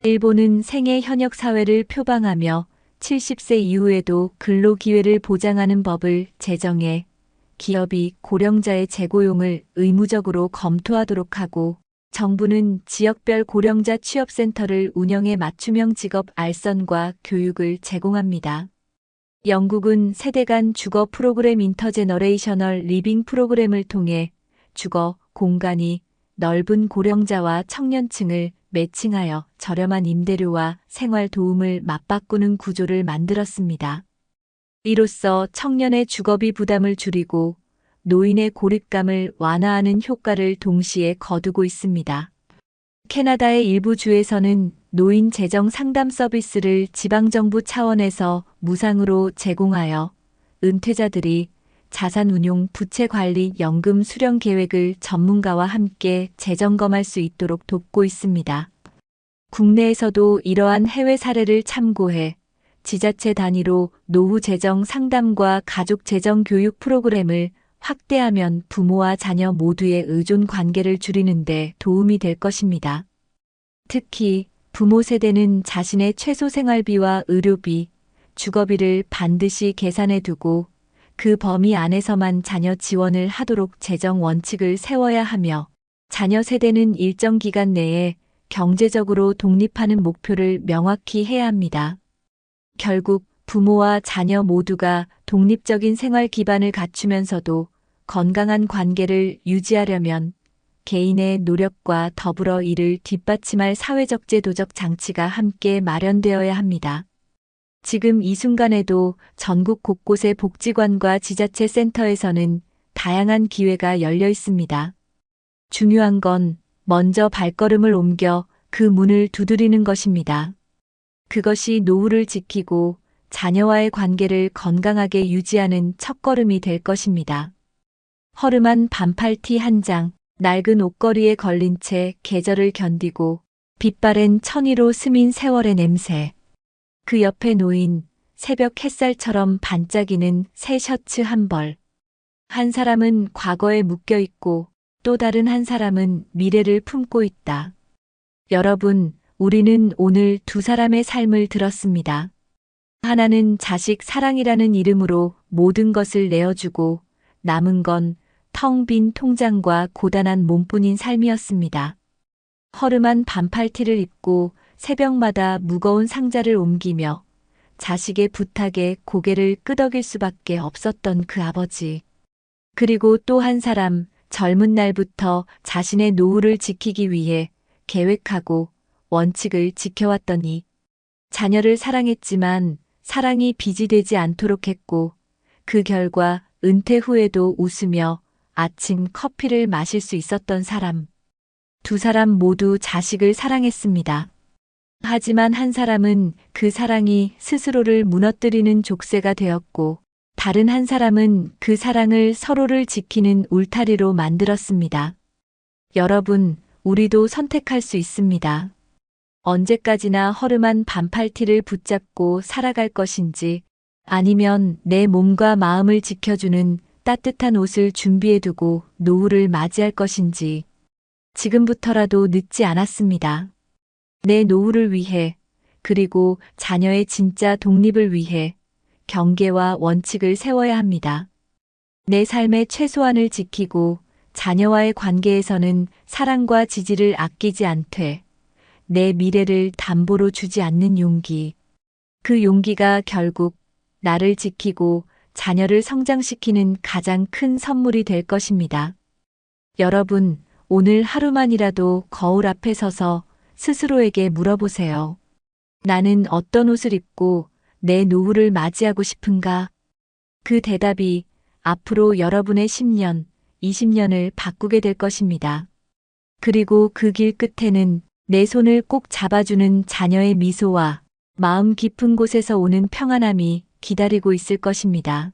일본은 생애 현역 사회를 표방하며 70세 이후에도 근로 기회를 보장하는 법을 제정해 기업이 고령자의 재고용을 의무적으로 검토하도록 하고 정부는 지역별 고령자 취업센터를 운영해 맞춤형 직업 알선과 교육을 제공합니다. 영국은 세대 간 주거 프로그램 인터제너레이셔널 리빙 프로그램을 통해 주거 공간이 넓은 고령자와 청년층을 매칭하여 저렴한 임대료와 생활 도움을 맞바꾸는 구조를 만들었습니다. 이로써 청년의 주거비 부담을 줄이고 노인의 고립감을 완화하는 효과를 동시에 거두고 있습니다. 캐나다의 일부 주에서는 노인 재정 상담 서비스를 지방정부 차원에서 무상으로 제공하여 은퇴자들이 자산운용 부채관리 연금 수령 계획을 전문가와 함께 재점검할 수 있도록 돕고 있습니다. 국내에서도 이러한 해외 사례를 참고해 지자체 단위로 노후 재정 상담과 가족 재정 교육 프로그램을 확대하면 부모와 자녀 모두의 의존 관계를 줄이는 데 도움이 될 것입니다. 특히 부모 세대는 자신의 최소 생활비와 의료비, 주거비를 반드시 계산해 두고 그 범위 안에서만 자녀 지원을 하도록 재정 원칙을 세워야 하며 자녀 세대는 일정 기간 내에 경제적으로 독립하는 목표를 명확히 해야 합니다. 결국 부모와 자녀 모두가 독립적인 생활 기반을 갖추면서도 건강한 관계를 유지하려면 개인의 노력과 더불어 이를 뒷받침할 사회적 제도적 장치가 함께 마련되어야 합니다. 지금 이 순간에도 전국 곳곳의 복지관과 지자체 센터에서는 다양한 기회가 열려 있습니다. 중요한 건 먼저 발걸음을 옮겨 그 문을 두드리는 것입니다. 그것이 노후를 지키고 자녀와의 관계를 건강하게 유지하는 첫걸음이 될 것입니다. 허름한 반팔티 한 장, 낡은 옷걸이에 걸린 채 계절을 견디고 빛바랜 천위로 스민 세월의 냄새. 그 옆에 놓인 새벽 햇살처럼 반짝이는 새 셔츠 한 벌. 한 사람은 과거에 묶여 있고 또 다른 한 사람은 미래를 품고 있다. 여러분, 우리는 오늘 두 사람의 삶을 들었습니다. 하나는 자식 사랑이라는 이름으로 모든 것을 내어주고 남은 건 텅 빈 통장과 고단한 몸뿐인 삶이었습니다. 허름한 반팔티를 입고 새벽마다 무거운 상자를 옮기며 자식의 부탁에 고개를 끄덕일 수밖에 없었던 그 아버지. 그리고 또 한 사람, 젊은 날부터 자신의 노후를 지키기 위해 계획하고 원칙을 지켜왔더니 자녀를 사랑했지만 사랑이 빚이 되지 않도록 했고 그 결과 은퇴 후에도 웃으며 아침 커피를 마실 수 있었던 사람. 두 사람 모두 자식을 사랑했습니다. 하지만 한 사람은 그 사랑이 스스로를 무너뜨리는 족쇄가 되었고 다른 한 사람은 그 사랑을 서로를 지키는 울타리로 만들었습니다. 여러분, 우리도 선택할 수 있습니다. 언제까지나 허름한 반팔티를 붙잡고 살아갈 것인지 아니면 내 몸과 마음을 지켜주는 따뜻한 옷을 준비해두고 노후를 맞이할 것인지 지금부터라도 늦지 않았습니다. 내 노후를 위해 그리고 자녀의 진짜 독립을 위해 경계와 원칙을 세워야 합니다. 내 삶의 최소한을 지키고 자녀와의 관계에서는 사랑과 지지를 아끼지 않되 내 미래를 담보로 주지 않는 용기. 그 용기가 결국 나를 지키고 자녀를 성장시키는 가장 큰 선물이 될 것입니다. 여러분, 오늘 하루만이라도 거울 앞에 서서 스스로에게 물어보세요. 나는 어떤 옷을 입고 내 노후를 맞이하고 싶은가? 그 대답이 앞으로 여러분의 10년, 20년을 바꾸게 될 것입니다. 그리고 그 길 끝에는 내 손을 꼭 잡아주는 자녀의 미소와 마음 깊은 곳에서 오는 평안함이 기다리고 있을 것입니다.